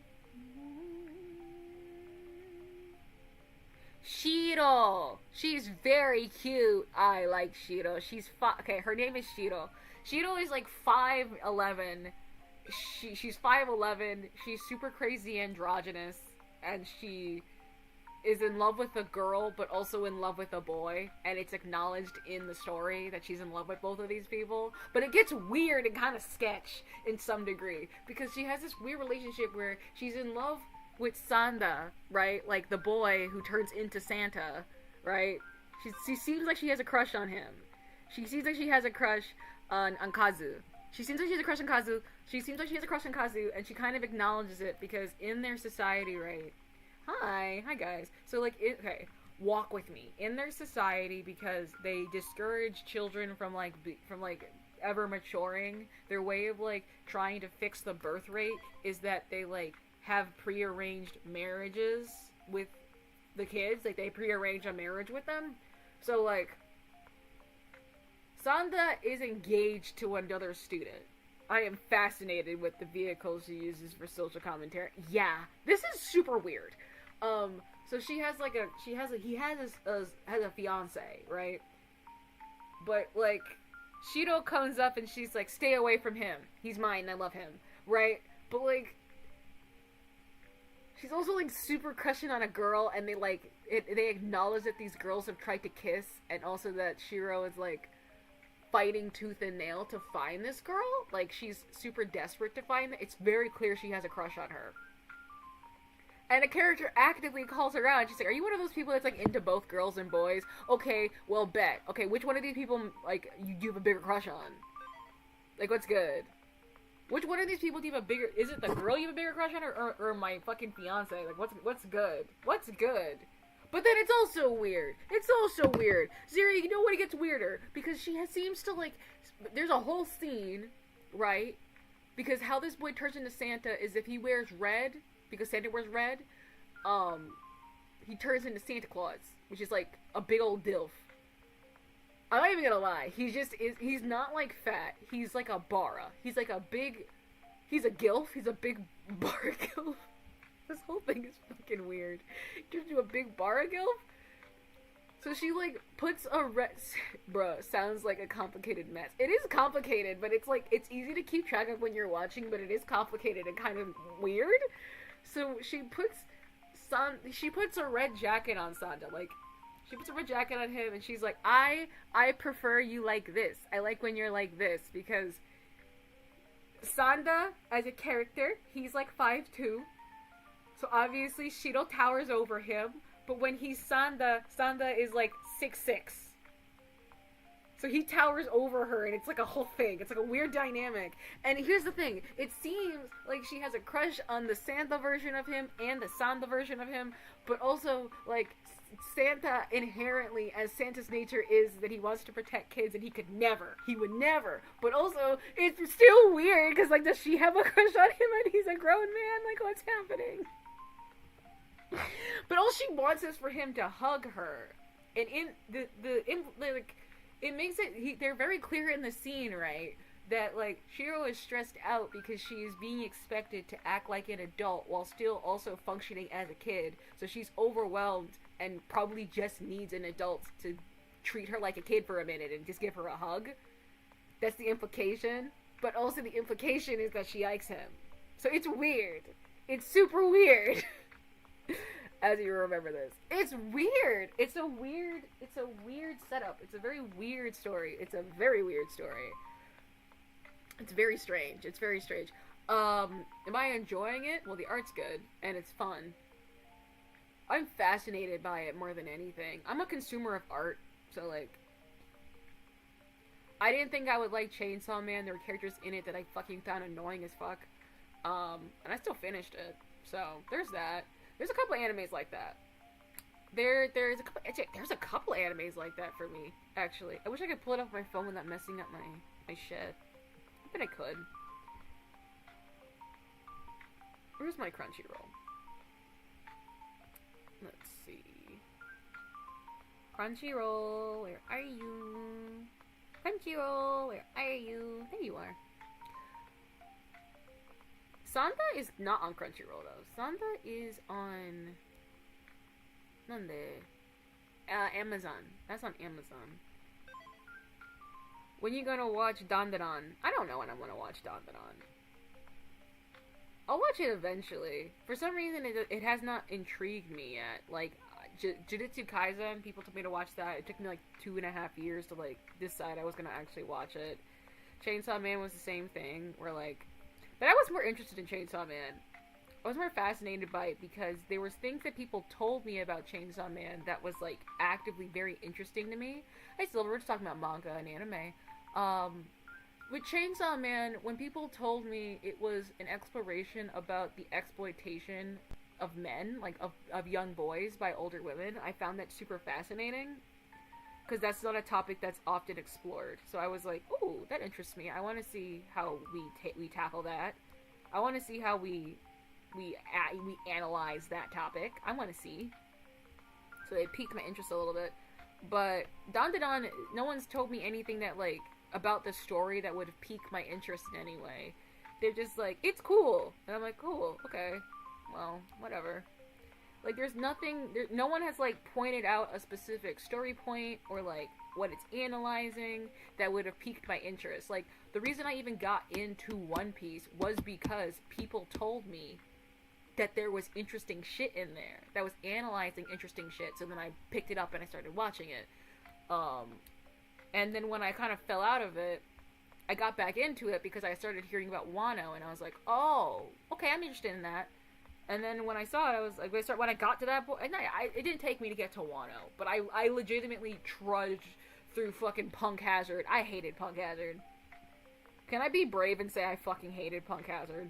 Shiro! She's very cute. I like Shiro. She's okay, her name is Shiro. Shiro is like 5'11". She's 5'11". She's super crazy androgynous. And she is in love with a girl, but also in love with a boy, and it's acknowledged in the story that she's in love with both of these people, but it gets weird and kind of sketch in some degree, because she has this weird relationship where she's in love with Sanda, right, like the boy who turns into Santa, right, she seems like she has a crush on him, she seems like she has a crush on Kazu, she seems like she has a crush on Kazu, and she kind of acknowledges it, because in their society, right, Hi guys. So, like, okay, walk with me. In their society, because they discourage children from ever maturing, their way of, like, trying to fix the birth rate is that they, like, have prearranged marriages with the kids. Like, they prearrange a marriage with them. So, like, Sanda is engaged to another student. I am fascinated with the vehicles she uses for social commentary. Yeah, this is super weird. So he has a fiance, right? But, like, Shiro comes up and she's like, stay away from him. He's mine, I love him, right? But, like, she's also, like, super crushing on a girl, and they acknowledge that these girls have tried to kiss, and also that Shiro is, like, fighting tooth and nail to find this girl. Like, she's super desperate to find it. It's very clear she has a crush on her. And a character actively calls her out. She's like, are you one of those people that's, like, into both girls and boys? Okay, well, bet. Okay, which one of these people, like, you have a bigger crush on? Like, what's good? Which one of these people do you have a bigger... Is it the girl you have a bigger crush on, or my fucking fiance? Like, what's good? What's good? But then it's also weird. Ziri, you know what? It gets weirder. Because seems to, like... There's a whole scene, right? Because how this boy turns into Santa is if he wears red... Because Santa wears red, he turns into Santa Claus, which is, like, a big old dilf. I'm not even gonna lie. He's not, like, fat. He's like a bara. He's like a big He's a gilf. He's a big bar gilf. This whole thing is fucking weird. Turns into a big bar gilf. So she, like, puts a Bruh, sounds like a complicated mess. It is complicated, but it's, like, it's easy to keep track of when you're watching, but it is complicated and kind of weird. So she puts a red jacket on Sanda. Like, she puts a red jacket on him, and she's like, I prefer you like this. I like when you're like this, because Sanda, as a character, he's, like, 5'2". So obviously Shiro towers over him. But when he's Sanda is like 6'6". So he towers over her, and it's like a whole thing. It's like a weird dynamic. And here's the thing. It seems like she has a crush on the Santa version of him and the Sanda version of him. But also, like, Santa inherently, as Santa's nature is that he wants to protect kids, and he would never. But also, it's still weird, because, like, does she have a crush on him and he's a grown man? Like, what's happening? But all she wants is for him to hug her, and it makes it. They're very clear in the scene, right? That like Shiro is stressed out because she is being expected to act like an adult while still also functioning as a kid. So she's overwhelmed and probably just needs an adult to treat her like a kid for a minute and just give her a hug. That's the implication. But also the implication is that she likes him. So it's weird. It's super weird. As you remember this. It's weird. It's a weird setup. It's a very weird story. It's very strange. Am I enjoying it? Well, the art's good, and it's fun. I'm fascinated by it more than anything. I'm a consumer of art, so, like, I didn't think I would like Chainsaw Man. There were characters in it that I fucking found annoying as fuck. And I still finished it. So, there's that. There's a couple animes like that. There's a couple animes like that for me, actually. I wish I could pull it up on my phone without messing up my shit. I bet I could. Where's my Crunchyroll? Let's see. Crunchyroll, where are you? Crunchyroll, where are you? There you are. Sanda is not on Crunchyroll, though. Sanda is on... Amazon. That's on Amazon. When you gonna watch Dandadan? I don't know when I'm gonna watch Dandadan. I'll watch it eventually. For some reason, it has not intrigued me yet. Like, Jujutsu Kaisen, people told me to watch that. It took me, like, 2.5 years to, like, decide I was gonna actually watch it. Chainsaw Man was the same thing, where, like... But I was more interested in Chainsaw Man. I was more fascinated by it because there was things that people told me about Chainsaw Man that was, like, actively very interesting to me. Hey, Silver, we're just talking about manga and anime. With Chainsaw Man, when people told me it was an exploration about the exploitation of men, like, of young boys by older women, I found that super fascinating. Because that's not a topic that's often explored. So I was like, ooh, that interests me. I want to see how we tackle that. I want to see how we analyze that topic. I want to see. So it piqued my interest a little bit. But Dandadan, no one's told me anything that, like, about the story that would have piqued my interest in any way. They're just like, it's cool. And I'm like, cool, okay. Well, whatever. Like, there's nothing, no one has, like, pointed out a specific story point or, like, what it's analyzing that would have piqued my interest. Like, the reason I even got into One Piece was because people told me that there was interesting shit in there, that was analyzing interesting shit, so then I picked it up and I started watching it. And then when I kind of fell out of it, I got back into it because I started hearing about Wano, and I was like, oh, okay, I'm interested in that. And then when I saw it, I was like, when I got to that point, and it didn't take me to get to Wano, but I legitimately trudged through fucking Punk Hazard. I hated Punk Hazard. Can I be brave and say I fucking hated Punk Hazard?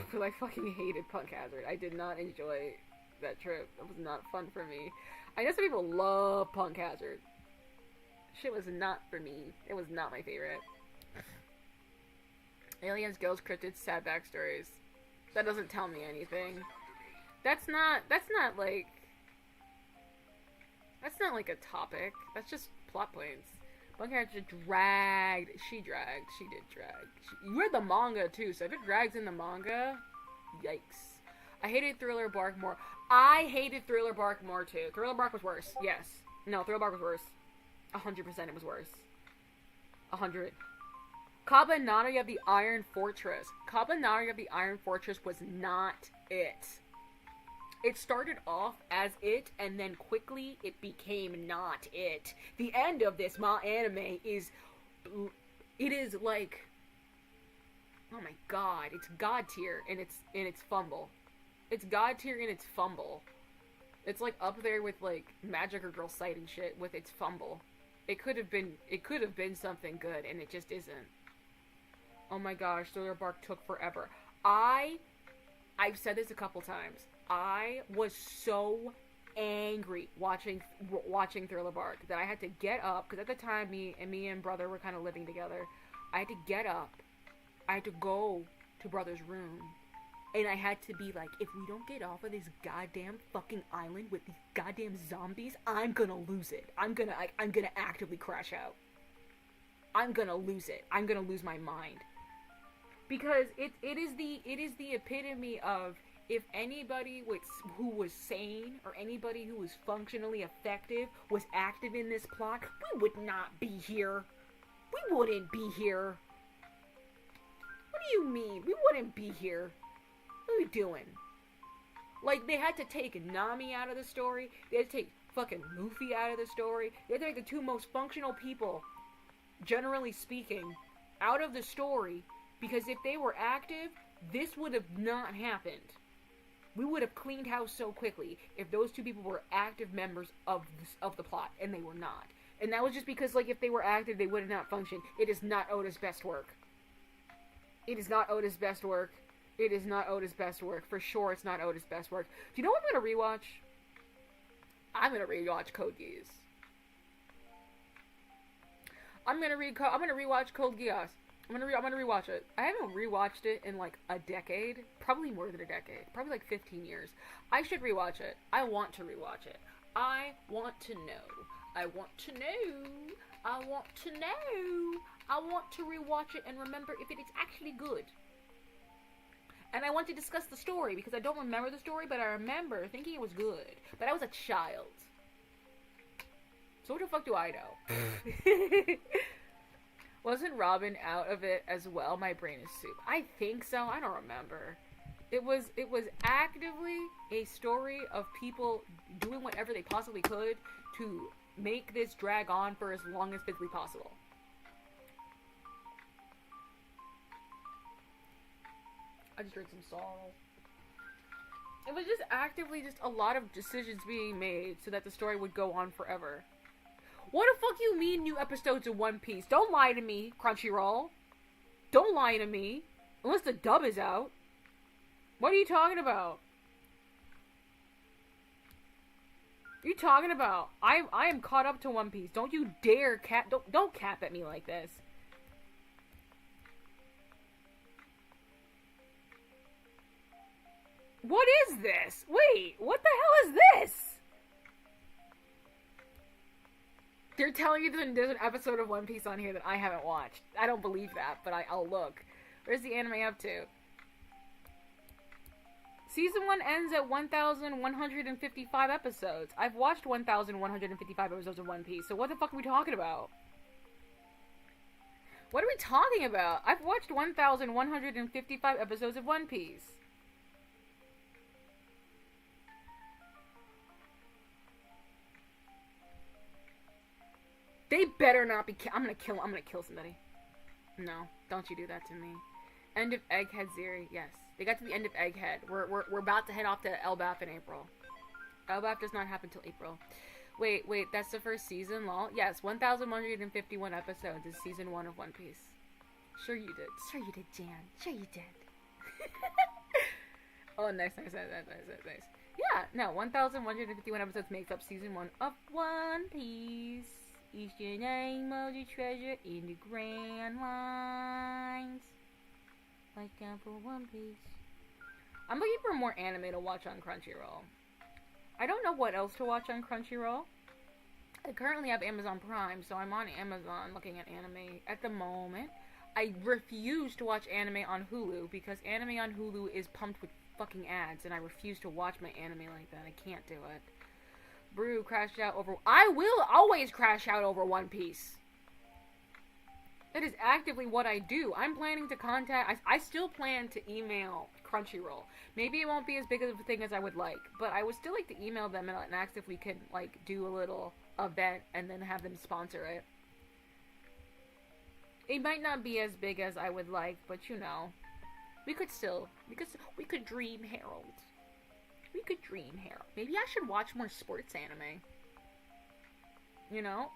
Because I fucking hated Punk Hazard. I did not enjoy that trip. It was not fun for me. I know some people love Punk Hazard. Shit was not for me. It was not my favorite. Aliens, Ghosts, Cryptids, Sad Backstories. That doesn't tell me anything. That's not like a topic. That's just plot points. One character dragged. She dragged. She did drag. You read the manga too, so if it drags in the manga, yikes. I hated Thriller Bark more. I hated Thriller Bark more too. Thriller Bark was worse. Yes. No, Thriller Bark was worse. 100% it was worse. 100. Kabanari of the Iron Fortress. Kabanari of the Iron Fortress was not it. It started off as it, and then quickly it became not it. The end of this anime is... It is like... Oh my god. It's god tier in its fumble. It's god tier in its fumble. It's like up there with like Magic or Girl Sight and shit with its fumble. It could have been something good, and it just isn't. Oh my gosh, Thriller Bark took forever. I've said this a couple times. I was so angry watching Thriller Bark that I had to get up, because at the time me and brother were kind of living together. I had to get up. I had to go to brother's room. And I had to be like, if we don't get off of this goddamn fucking island with these goddamn zombies, I'm gonna lose it. I'm gonna actively crash out. I'm gonna lose it. I'm gonna lose my mind. Because it is the epitome of, if anybody who was sane or anybody who was functionally effective was active in this plot, we would not be here. We wouldn't be here. What do you mean? We wouldn't be here. What are we doing? Like, they had to take Nami out of the story. They had to take fucking Luffy out of the story. They had to take the two most functional people, generally speaking, out of the story. Because if they were active, this would have not happened. We would have cleaned house so quickly if those two people were active members of the plot, and they were not. And that was just because, like, if they were active, they would not function. It is not Oda's best work. It is not Oda's best work. It is not Oda's best work. For sure, it's not Oda's best work. Do you know what I'm gonna rewatch? I'm gonna rewatch Code Geass. I'm gonna rewatch Code Geass. I'm gonna rewatch it. I haven't rewatched it in like a decade. Probably more than a decade. Probably like 15 years. I should rewatch it. I want to rewatch it. I want to know. I want to know. I want to know. I want to rewatch it and remember if it is actually good. And I want to discuss the story, because I don't remember the story, but I remember thinking it was good. But I was a child. So what the fuck do I know? Wasn't Robin out of it as well? My brain is soup. I think so. I don't remember. It was actively a story of people doing whatever they possibly could to make this drag on for as long as physically possible. I just drank some salt. It was just actively just a lot of decisions being made so that the story would go on forever. What the fuck you mean new episodes of One Piece? Don't lie to me, Crunchyroll. Don't lie to me. Unless the dub is out. What are you talking about? What are you talking about? I am caught up to One Piece. Don't you dare don't cap at me like this. What is this? Wait, what the hell is this? They're telling you there's an episode of One Piece on here that I haven't watched. I don't believe that, but I'll look. Where's the anime up to? Season 1 ends at 1,155 episodes. I've watched 1,155 episodes of One Piece, so what the fuck are we talking about? What are we talking about? I've watched 1,155 episodes of One Piece. They better not be. I'm gonna kill somebody. No, don't you do that to me. End of Egghead Zeri. Yes, they got to the end of Egghead. We're about to head off to Elbaf in April. Elbaf does not happen till April. Wait, that's the first season, lol. Yes, 1,151 episodes is season 1 of One Piece. Sure you did. Sure you did, Jan. Sure you did. Oh, nice. Yeah, no, 1,151 episodes makes up season 1 of One Piece. Is your name of the treasure in the grand lines? Like down for One Piece. I'm looking for more anime to watch on Crunchyroll. I don't know what else to watch on Crunchyroll. I currently have Amazon Prime, so I'm on Amazon looking at anime at the moment. I refuse to watch anime on Hulu because anime on Hulu is pumped with fucking ads, and I refuse to watch my anime like that. I can't do it. Brew crashed out over. I will always crash out over One Piece. That is actively what I do. I'm planning to contact. I still plan to email Crunchyroll. Maybe it won't be as big of a thing as I would like, but I would still like to email them and ask if we could like do a little event and then have them sponsor it. It might not be as big as I would like, but you know, we could dream, Harold. We could dream, Harold. Maybe I should watch more sports anime. You know?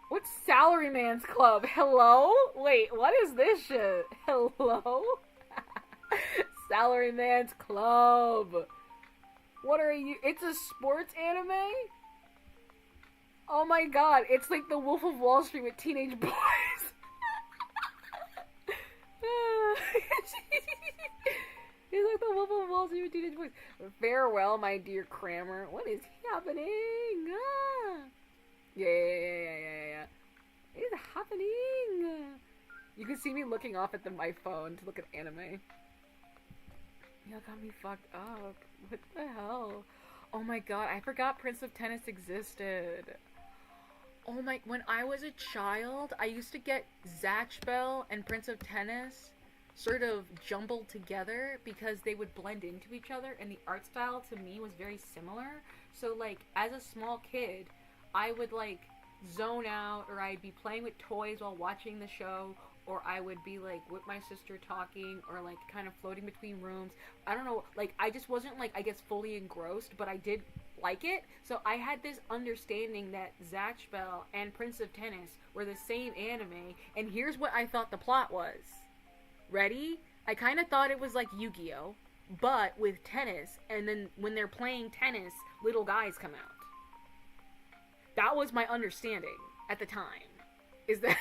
What's Salaryman's Club? Hello? Wait, what is this shit? Hello? Salaryman's Club. What are you? It's a sports anime? Oh my god, it's like the Wolf of Wall Street with teenage boys. It's like the Wolf of Wall Street with teenage boys. Farewell, my dear Kramer. What is happening? Ah. Yeah. It's happening. You can see me looking off at my phone to look at anime. Y'all got me fucked up. What the hell? Oh my god, I forgot Prince of Tennis existed. Oh my, when I was a child, I used to get Zatch Bell and Prince of Tennis sort of jumbled together because they would blend into each other, and the art style to me was very similar. So like, as a small kid, I would like zone out, or I'd be playing with toys while watching the show, or I would be like with my sister talking, or like kind of floating between rooms. I don't know, like I just wasn't like, I guess, fully engrossed, but I did like it. So I had this understanding that Zatch Bell and Prince of Tennis were the same anime, and here's what I thought the plot was. Ready? I kind of thought it was like Yu-Gi-Oh, but with tennis, and then when they're playing tennis, little guys come out. That was my understanding at the time. Is that...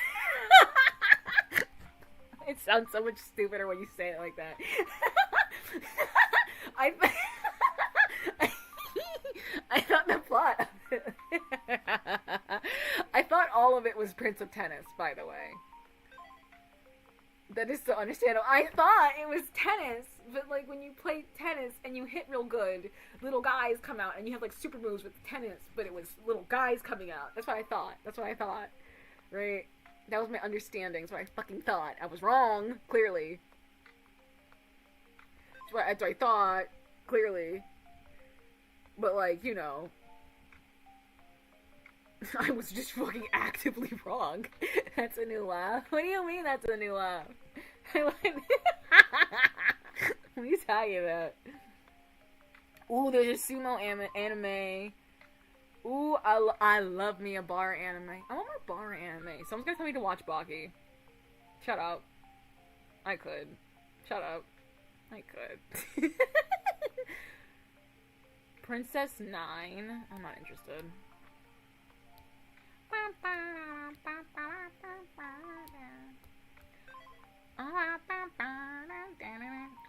It sounds so much stupider when you say it like that. I thought the plot... I thought all of it was Prince of Tennis, by the way. That is so understandable. I thought it was tennis, but like when you play tennis and you hit real good, little guys come out and you have like super moves with tennis, but it was little guys coming out. That's what I thought. Right? That was my understanding. That's what I fucking thought. I was wrong, clearly. That's what I thought, clearly. But like, you know, I was just fucking actively wrong. That's a new laugh. What do you mean that's a new laugh? Let me tell you that. Ooh, there's a sumo anime. Ooh, I love me a bar anime. I want more bar anime. Someone's gonna tell me to watch Baki. Shut up. I could. Shut up. I could. Princess 9. I'm not interested.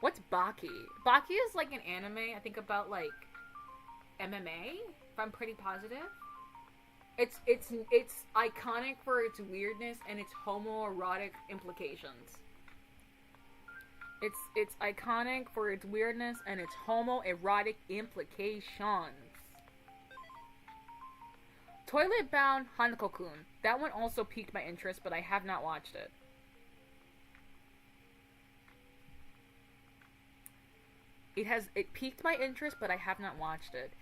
What's Baki? Baki is like an anime, I think, about like MMA, if I'm pretty positive. It's iconic for its weirdness and its homoerotic implications. It's iconic for its weirdness and its homoerotic implications. Toilet Bound Hanako-kun. That one also piqued my interest, but I have not watched it. It piqued my interest, but I have not watched it.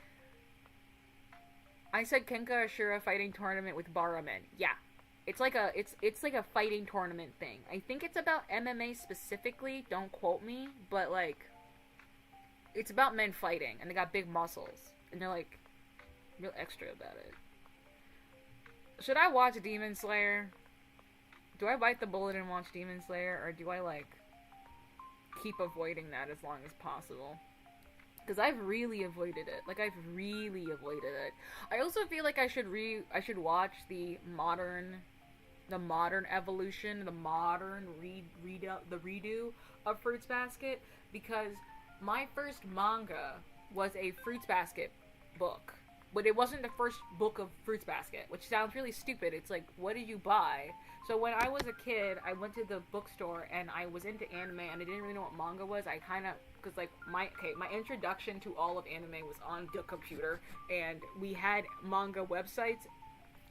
I said Kenka Ashura fighting tournament with Baramen. Yeah. It's like a fighting tournament thing. I think it's about MMA specifically, don't quote me, but like it's about men fighting and they got big muscles and they're like real extra about it. Should I watch Demon Slayer? Do I bite the bullet and watch Demon Slayer, or do I like keep avoiding that as long as possible? Because I've really avoided it. Like, I've really avoided it. I also feel like I should watch the modern evolution, the modern redo of Fruits Basket, because my first manga was a Fruits Basket book but it wasn't the first book of Fruits Basket, which sounds really stupid. It's like, what did you buy? So when I was a kid, I went to the bookstore and I was into anime and I didn't really know what manga was. I kind of, because like my introduction to all of anime was on the computer, and we had manga websites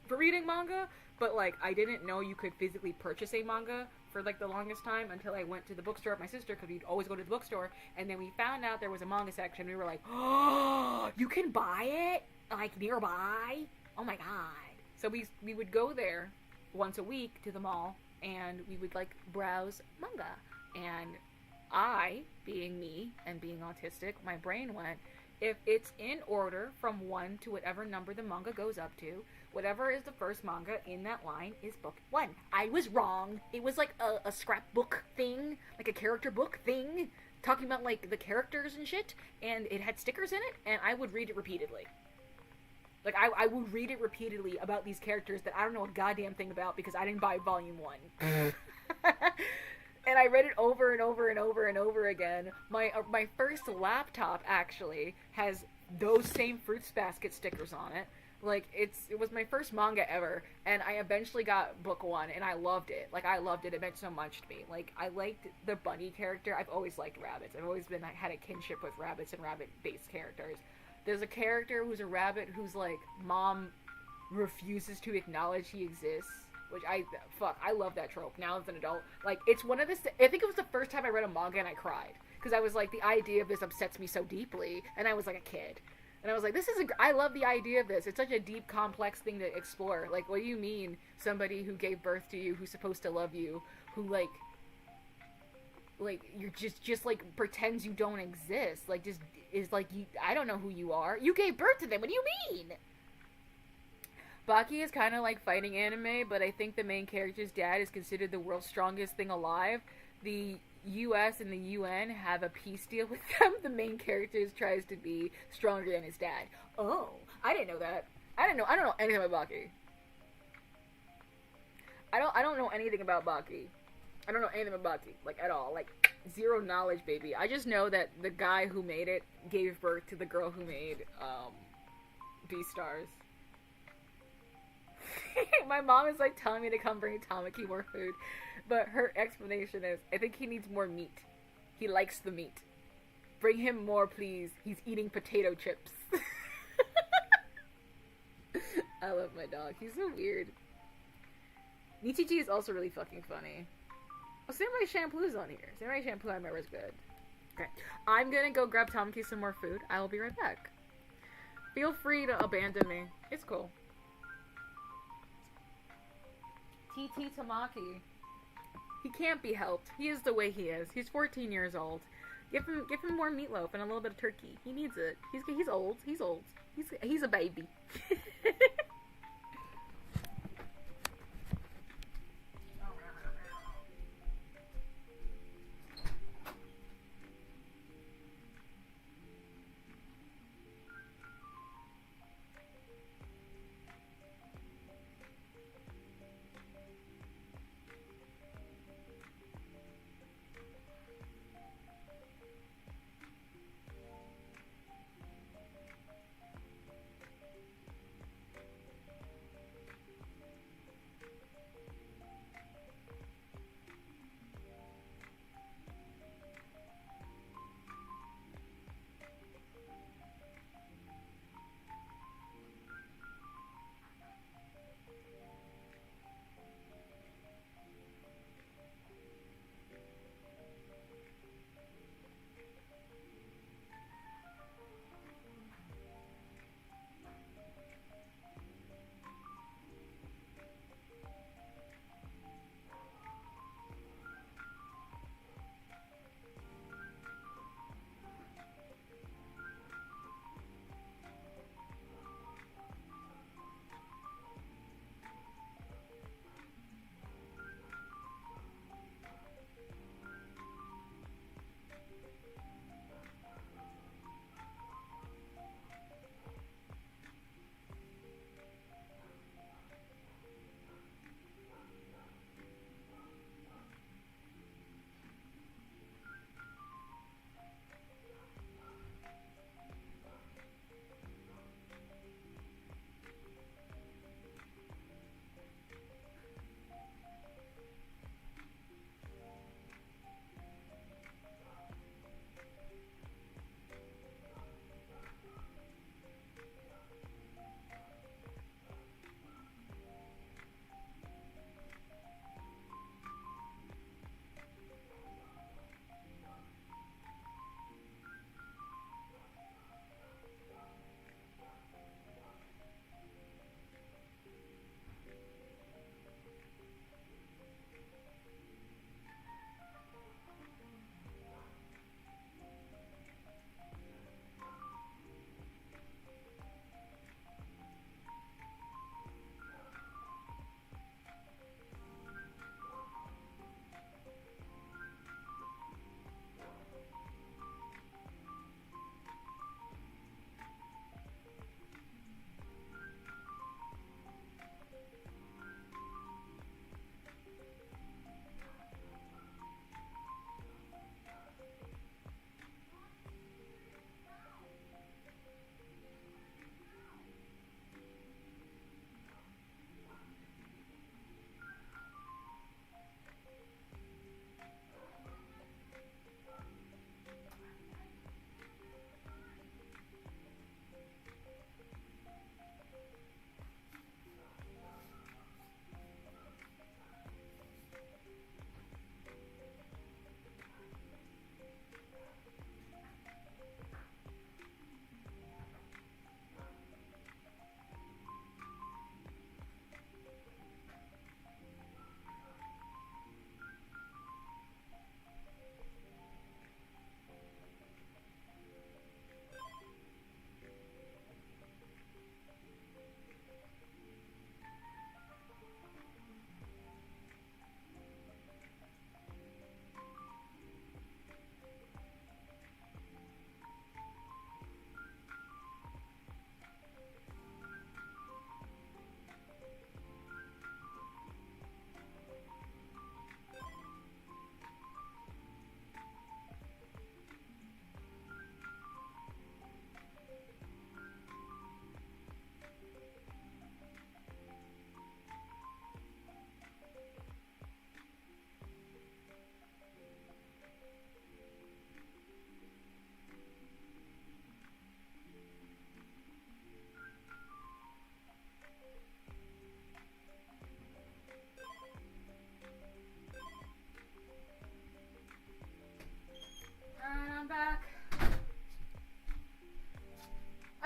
for reading manga, but like I didn't know you could physically purchase a manga for like the longest time until I went to the bookstore with my sister, because we'd always go to the bookstore, and then we found out there was a manga section. We were like, oh, you can buy it like nearby? Oh my god. So we would go there once a week to the mall, and we would like browse manga. And I, being me and being autistic, my brain went, if it's in order from 1 to whatever number the manga goes up to, whatever is the first manga in that line is book 1. I was wrong. It was like a scrapbook thing, like a character book thing, talking about like the characters and shit, and it had stickers in it, and I would read it repeatedly. Like, I would read it repeatedly about these characters that I don't know a goddamn thing about because I didn't buy volume 1. And I read it over and over and over and over again. My first laptop, actually, has those same Fruits Basket stickers on it. Like, it was my first manga ever, and I eventually got book 1, and I loved it. Like, I loved it. It meant so much to me. Like, I liked the bunny character. I've always liked rabbits. I've always had a kinship with rabbits and rabbit-based characters. There's a character who's a rabbit whose, like, mom refuses to acknowledge he exists. Which I love that trope now as an adult. Like, it's one of the, I think it was the first time I read a manga and I cried. Because I was like, the idea of this upsets me so deeply. And I was like a kid. And I was like, I love the idea of this. It's such a deep, complex thing to explore. Like, what do you mean somebody who gave birth to you, who's supposed to love you, who, like, you're just like, pretends you don't exist. Like, just is like, I don't know who you are. You gave birth to them. What do you mean? Baki is kind of like fighting anime, but I think the main character's dad is considered the world's strongest thing alive. The US and the UN have a peace deal with them. The main character tries to be stronger than his dad. Oh, I didn't know that. I don't know anything about Baki. I don't know anything about Baki. I don't know anything about Baki, like, at all. Like, zero knowledge, baby. I just know that the guy who made it gave birth to the girl who made, Beastars. My mom is, like, telling me to come bring Tamaki more food, but her explanation is, I think he needs more meat. He likes the meat. Bring him more, please. He's eating potato chips. I love my dog. He's so weird. Nichiji is also really fucking funny. Oh, Samurai Shampoo's on here. Samurai Shampoo I remember is good. Okay. I'm gonna go grab Tamaki some more food. I will be right back. Feel free to abandon me. It's cool. TT Tamaki. He can't be helped. He is the way he is. He's 14 years old. Give him more meatloaf and a little bit of turkey. He needs it. He's old. He's old. He's a baby.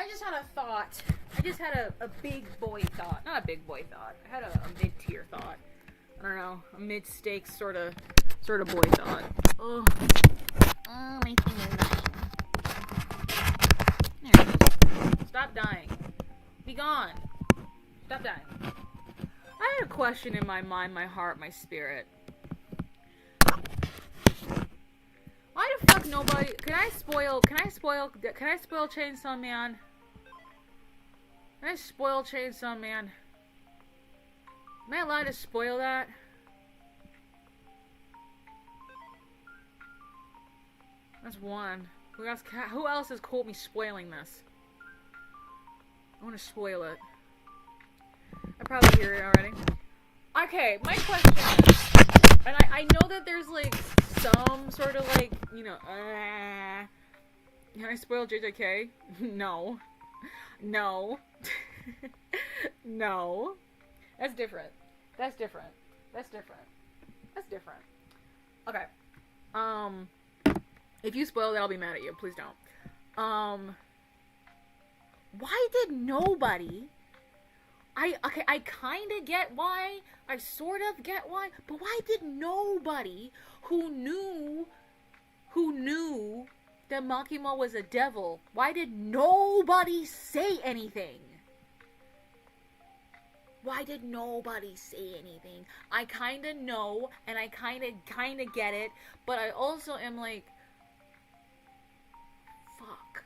I just had a thought. I just had a big boy thought. Not a big boy thought. I had a mid-tier thought. I don't know. A mid-stakes sort of boy thought. Oh. Oh, my finger. There it is. Stop dying. Be gone. Stop dying. I had a question in my mind, my heart, my spirit. Why the fuck nobody... Can I spoil Chainsaw Man? Can I spoil Chainsaw Man? Am I allowed to spoil that? That's one. Who else is cool with me spoiling this? I want to spoil it. I probably hear it already. Okay, my question is... And I know that there's, like, some sort of, like, you know, can I spoil JJK? No. No. No. That's different. That's different. That's different. That's different. Okay. If you spoil it, I'll be mad at you. Please don't. Why did nobody... I kinda get why, I sort of get why, but why did nobody who knew that Makima was a devil, why did nobody say anything? Why did nobody say anything? I kinda know, and I kinda get it, but I also am like, fuck.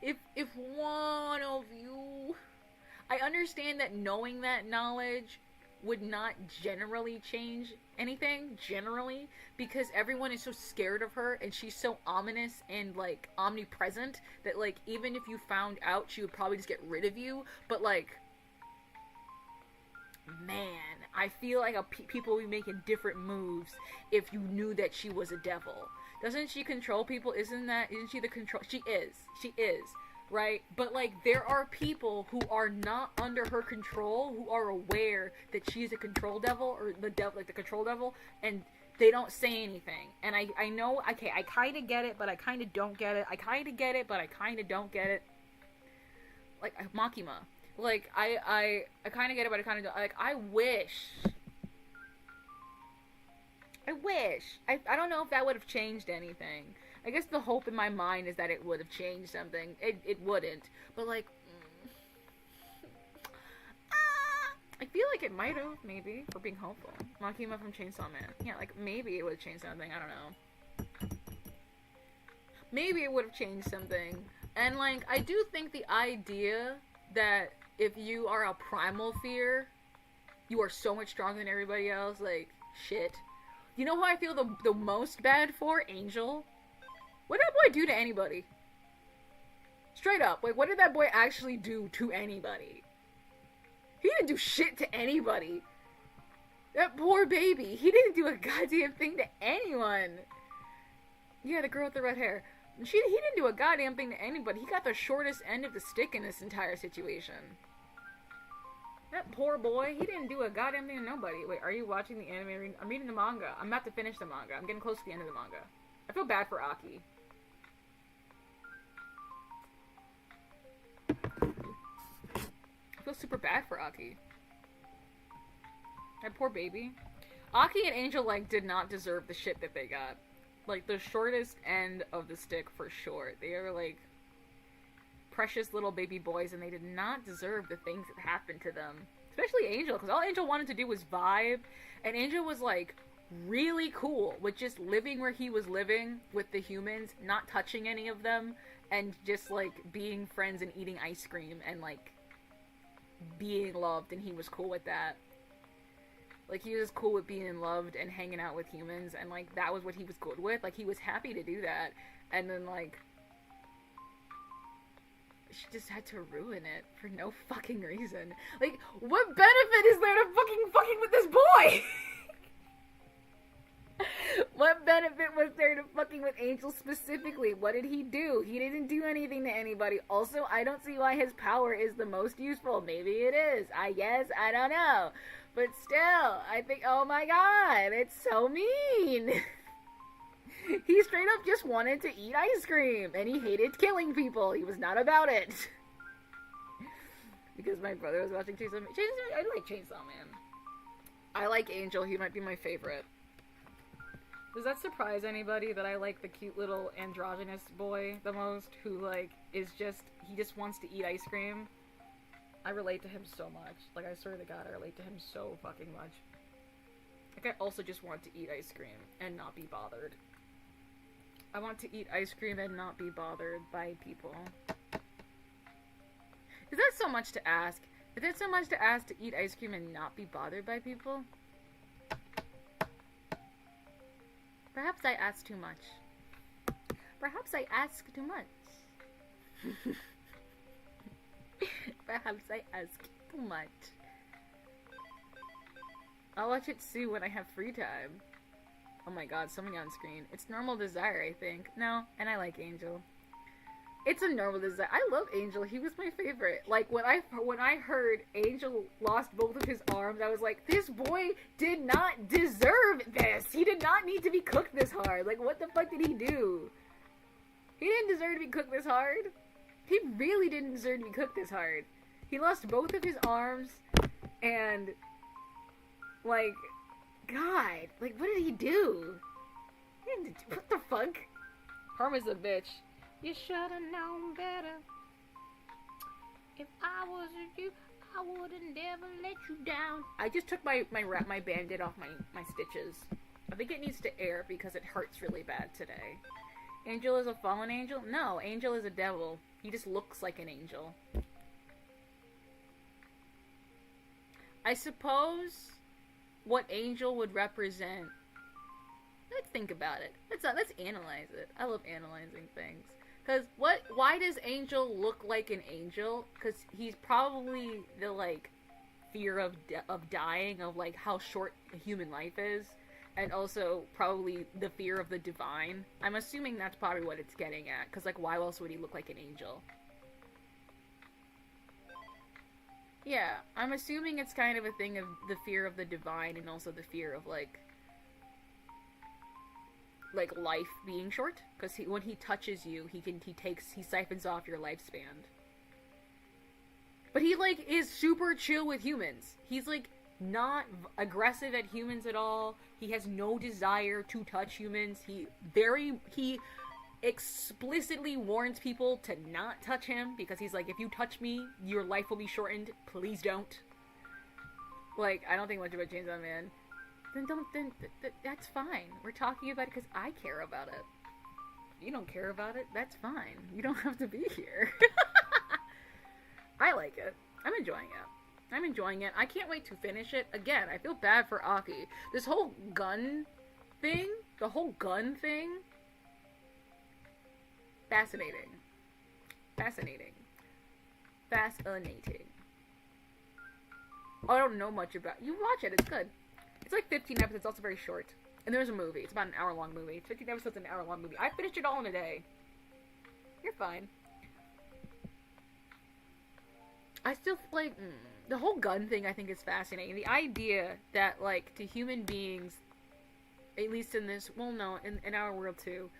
If one of you... I understand that knowing that knowledge would not generally change anything, generally, because everyone is so scared of her, and she's so ominous and, like, omnipresent, that, like, even if you found out, she would probably just get rid of you, but, like, man, I feel like people would be making different moves if you knew that she was a devil. Doesn't she control people? Isn't she the control? She is. Right? But, like, there are people who are not under her control, who are aware that she's a control devil, or the devil, like the control devil, and they don't say anything. And I know, okay, I kind of get it, but I kind of don't get it. I kind of get it, but I kind of don't get it. Like, Makima. Like, I kind of get it, but I kind of don't. Like, I wish. I don't know if that would have changed anything. I guess the hope in my mind is that it would have changed something. It wouldn't. But, like... I feel like it might have, maybe, for being hopeful. Makima from Chainsaw Man. Yeah, like, maybe it would have changed something. I don't know. Maybe it would have changed something. And, like, I do think the idea that if you are a primal fear, you are so much stronger than everybody else, like, shit. You know who I feel the most bad for? Angel. What did that boy do to anybody? Straight up. Like, what did that boy actually do to anybody? He didn't do shit to anybody. That poor baby. He didn't do a goddamn thing to anyone. Yeah, the girl with the red hair. He didn't do a goddamn thing to anybody. He got the shortest end of the stick in this entire situation. That poor boy. He didn't do a goddamn thing to nobody. Wait, are you watching the anime? I'm reading the manga. I'm about to finish the manga. I'm getting close to the end of the manga. I feel bad for Aki. I feel super bad for Aki. That poor baby. Aki and Angel, like, did not deserve the shit that they got. Like, the shortest end of the stick for sure. They are, like, precious little baby boys, and they did not deserve the things that happened to them. Especially Angel, because all Angel wanted to do was vibe, and Angel was, like, really cool with just living where he was living with the humans, not touching any of them, and just, like, being friends and eating ice cream, and, like, being loved, and he was cool with that. Like, he was cool with being loved and hanging out with humans, and, like, that was what he was good with. Like, he was happy to do that, and then, like, she just had to ruin it for no fucking reason. Like, what benefit is there to fucking with this boy? What benefit was there to fucking with Angel specifically? What did he do? He didn't do anything to anybody. Also, I don't see why his power is the most useful. Maybe it is. I guess. I don't know. But still, I think, oh my god, it's so mean. He straight up just wanted to eat ice cream, and he hated killing people. He was not about it. Because my brother was watching Chainsaw Man. I like Chainsaw Man. I like Angel. He might be my favorite. Does that surprise anybody that I like the cute little androgynous boy the most, who, like, he just wants to eat ice cream? I relate to him so much. Like, I swear to God, I relate to him so fucking much. Like, I also just want to eat ice cream and not be bothered. I want to eat ice cream and not be bothered by people. Is that so much to ask? Is it so much to ask to eat ice cream and not be bothered by people? Perhaps I ask too much. Perhaps I ask too much. Perhaps I ask too much. I'll watch it soon when I have free time. Oh my god, something on screen. It's Normal Desire, I think. No, and I like Angel. It's a Normal Desire. I love Angel. He was my favorite. Like, when I heard Angel lost both of his arms, I was like, this boy did not deserve this. He did not need to be cooked this hard. Like, what the fuck did he do? He didn't deserve to be cooked this hard. He really didn't deserve to be cooked this hard. He lost both of his arms, and, like, God, like, what did he do? What the fuck? Karma's a bitch. You should've known better. If I wasn't you, I would've never let you down. I just took my Band-Aid off my stitches. I think it needs to air because it hurts really bad today. Angel is a fallen angel? No, Angel is a devil. He just looks like an angel. I suppose what Angel would represent. Let's think about it. Let's analyze it. I love analyzing things. Because why does Angel look like an angel? Because he's probably the, like, fear of dying, of, like, how short a human life is. And also, probably the fear of the divine. I'm assuming that's probably what it's getting at. Because, like, why else would he look like an angel? Yeah, I'm assuming it's kind of a thing of the fear of the divine and also the fear of, like life being short. Because when he touches you, he siphons off your lifespan. But he, like, is super chill with humans. He's, like, not aggressive at humans at all. He has no desire to touch humans. He explicitly warns people to not touch him, because he's like, if you touch me, your life will be shortened. Please don't. Like, I don't think much about Chainsaw Man. Then that's fine. We're talking about it because I care about it. You don't care about it, that's fine. You don't have to be here. I like it. I'm enjoying it. I can't wait to finish it. Again, I feel bad for Aki. This whole gun thing, fascinating. I don't know much about it. You watch it, it's good. It's like 15 episodes, it's also very short. And there's a movie. It's about an hour-long movie. It's 15 episodes, an hour-long movie. I finished it all in a day. You're fine. I still, like, the whole gun thing I think is fascinating. The idea that, like, to human beings, at least in this, well, no, in our world too,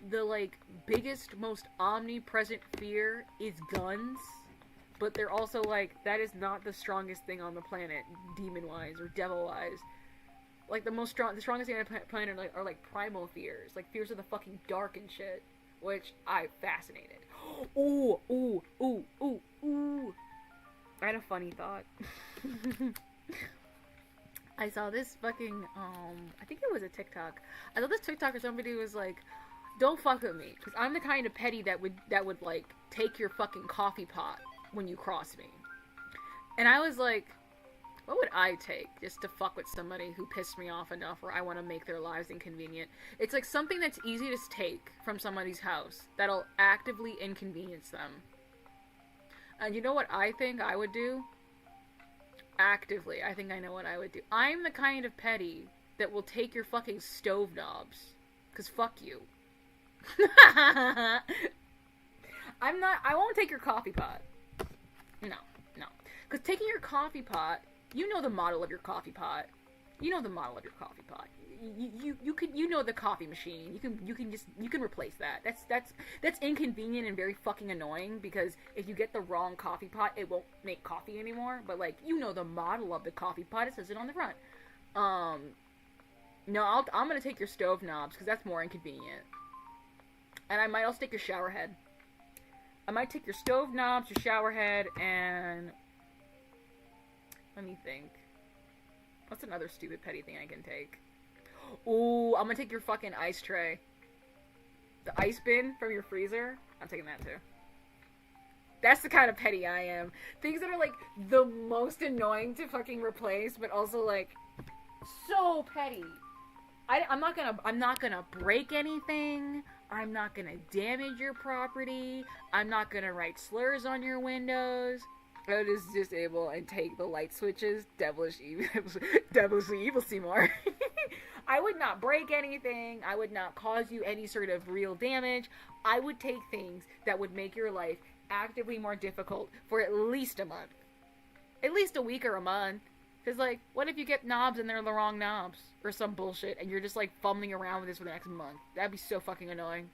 the, like, biggest, most omnipresent fear is guns. But they're also, like, that is not the strongest thing on the planet, demon-wise or devil-wise. Like, the strongest thing on the planet are like primal fears. Like, fears of the fucking dark and shit. Which I'm fascinated. Ooh. I had a funny thought. I saw this fucking, I think it was a TikTok. I saw this TikTok where somebody was like, don't fuck with me. Because I'm the kind of petty that would, like, take your fucking coffee pot when you cross me. And I was like, what would I take just to fuck with somebody who pissed me off enough where I want to make their lives inconvenient? It's like something that's easy to take from somebody's house that'll actively inconvenience them. And you know what I think I would do? Actively, I think I know what I would do. I'm the kind of petty that will take your fucking stove knobs. Cause fuck you. I won't take your coffee pot. No. Cause taking your coffee pot, you know the model of your coffee pot. You know the model of your coffee pot. You know the coffee machine. You can replace that. That's inconvenient and very fucking annoying because if you get the wrong coffee pot, it won't make coffee anymore. But like you know the model of the coffee pot, it says it on the front. No, I'm gonna take your stove knobs because that's more inconvenient. And I might also take your shower head. I might take your stove knobs, your shower head, and let me think. What's another stupid petty thing I can take? Ooh, I'm gonna take your fucking ice tray. The ice bin from your freezer. I'm taking that too. That's the kind of petty I am. Things that are like the most annoying to fucking replace, but also like so petty. I'm not gonna break anything. I'm not gonna damage your property. I'm not gonna write slurs on your windows. I'll just disable and take the light switches. Devilish evil Seymour. I would not break anything. I would not cause you any sort of real damage. I would take things that would make your life actively more difficult for at least a month. At least a week or a month. Because, like, what if you get knobs and they're the wrong knobs? Or some bullshit and you're just, like, fumbling around with this for the next month. That'd be so fucking annoying.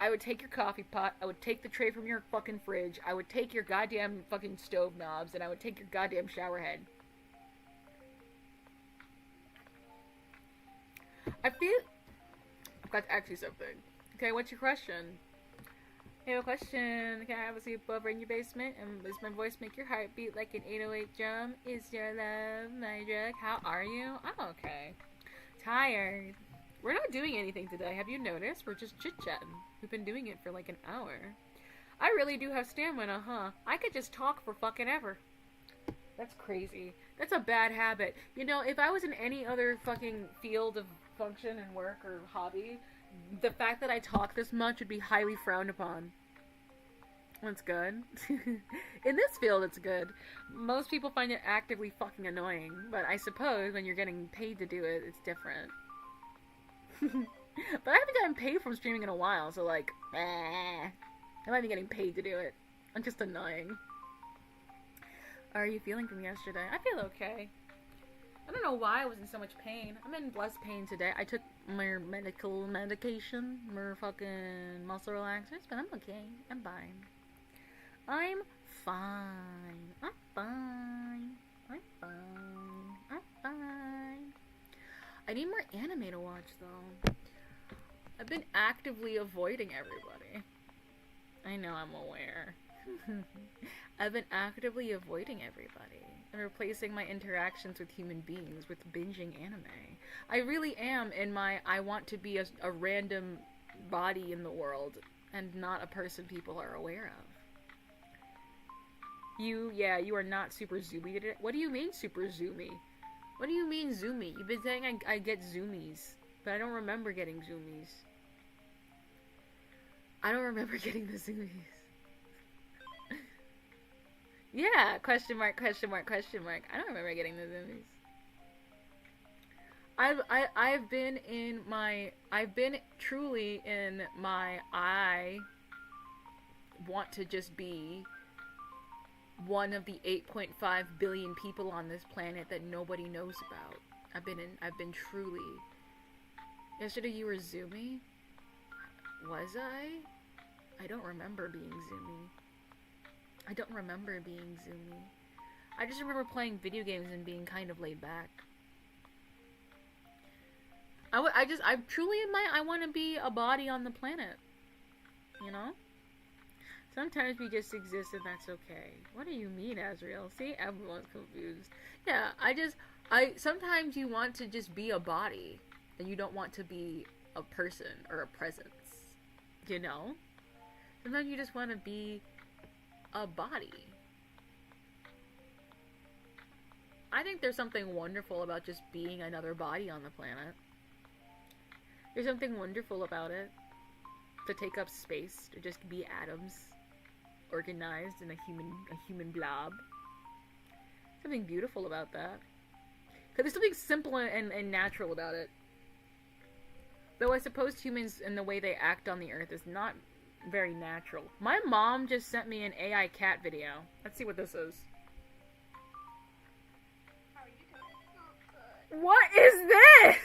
I would take your coffee pot. I would take the tray from your fucking fridge. I would take your goddamn fucking stove knobs. And I would take your goddamn shower head. I feel... I've got to ask you something. Okay, what's your question? I have a question. Can I have a sleepover in your basement? And does my voice make your heart beat like an 808 drum? Is your love my drug? How are you? I'm okay. Tired. We're not doing anything today. Have you noticed? We're just chit-chatting. We've been doing it for like an hour. I really do have stamina, huh? I could just talk for fucking ever. That's crazy. That's a bad habit. You know, if I was in any other fucking field of function and work or hobby, the fact that I talk this much would be highly frowned upon. That's good. In this field, it's good. Most people find it actively fucking annoying, but I suppose when you're getting paid to do it, it's different. But I haven't gotten paid from streaming in a while, so like, I might be getting paid to do it. I'm just annoying. How are you feeling from yesterday? I feel okay. I don't know why I was in so much pain. I'm in less pain today. I took my medication, my fucking muscle relaxers, but I'm okay. I'm fine. I'm fine. I'm fine. I'm fine. I'm fine. I need more anime to watch, though. I've been actively avoiding everybody. I know, I'm aware. I've been actively avoiding everybody and replacing my interactions with human beings with binging anime. I really am in my I want to be a random body in the world and not a person people are aware of. You are not super zoomy today. What do you mean super zoomy? What do you mean zoomy? You've been saying I get zoomies, but I don't remember getting zoomies. I don't remember getting the zoomies. Yeah, question mark, question mark, question mark. I don't remember getting the zoomies. I've been truly in my I want to just be one of the 8.5 billion people on this planet that nobody knows about. I've been truly. Yesterday you were zoomy? Was I? I don't remember being zoomy. I don't remember being zoomy. I just remember playing video games and being kind of laid back. I'm truly in my I want to be a body on the planet. You know? Sometimes we just exist and that's okay. What do you mean, Azrael? See, everyone's confused. Yeah, sometimes you want to just be a body and you don't want to be a person or a presence. You know? Sometimes you just want to be a body. I think there's something wonderful about just being another body on the planet. There's something wonderful about it. To take up space, to just be atoms organized in a human blob. Something beautiful about that. Because there's something simple and natural about it. Though I suppose humans and the way they act on the earth is not very natural. My mom just sent me an AI cat video. Let's see what this is. How are you doing? Oh, good. What is this?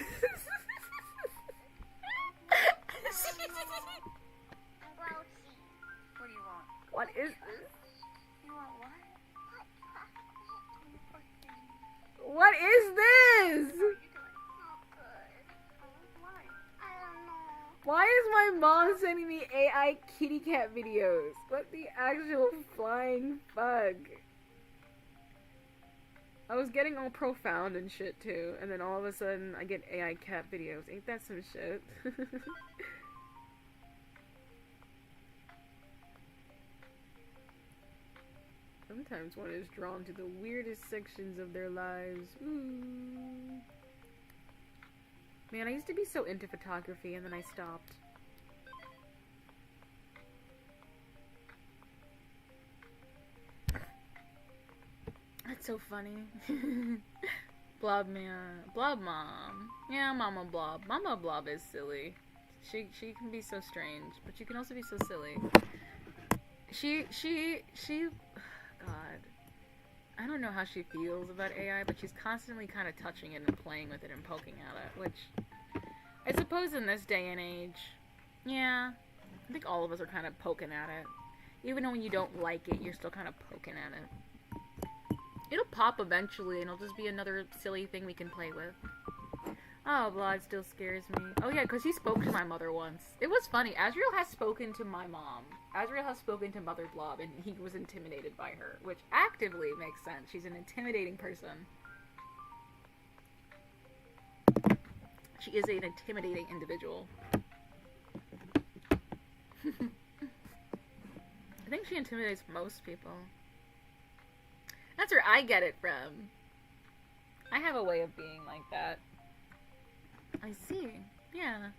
What do you want? What is this? You want what? What is this? Why is my mom sending me AI kitty cat videos? What the actual flying fuck? I was getting all profound and shit too, and then all of a sudden I get AI cat videos. Ain't that some shit? Sometimes one is drawn to the weirdest sections of their lives. Ooh. Man, I used to be so into photography and then I stopped. That's so funny. Blob man. Blob mom. Yeah, Mama Blob. Mama Blob is silly. She can be so strange, but she can also be so silly. She God. I don't know how she feels about AI, but she's constantly kind of touching it and playing with it and poking at it, which I suppose in this day and age, yeah, I think all of us are kind of poking at it. Even when you don't like it, you're still kind of poking at it. It'll pop eventually, and it'll just be another silly thing we can play with. Oh, Blood still scares me. Oh yeah, because he spoke to my mother once. It was funny. Azrael has spoken to my mom. Azrael has spoken to Mother Blob, and he was intimidated by her, which actively makes sense. She's an intimidating person. She is an intimidating individual. I think she intimidates most people. That's where I get it from. I have a way of being like that. I see. Yeah.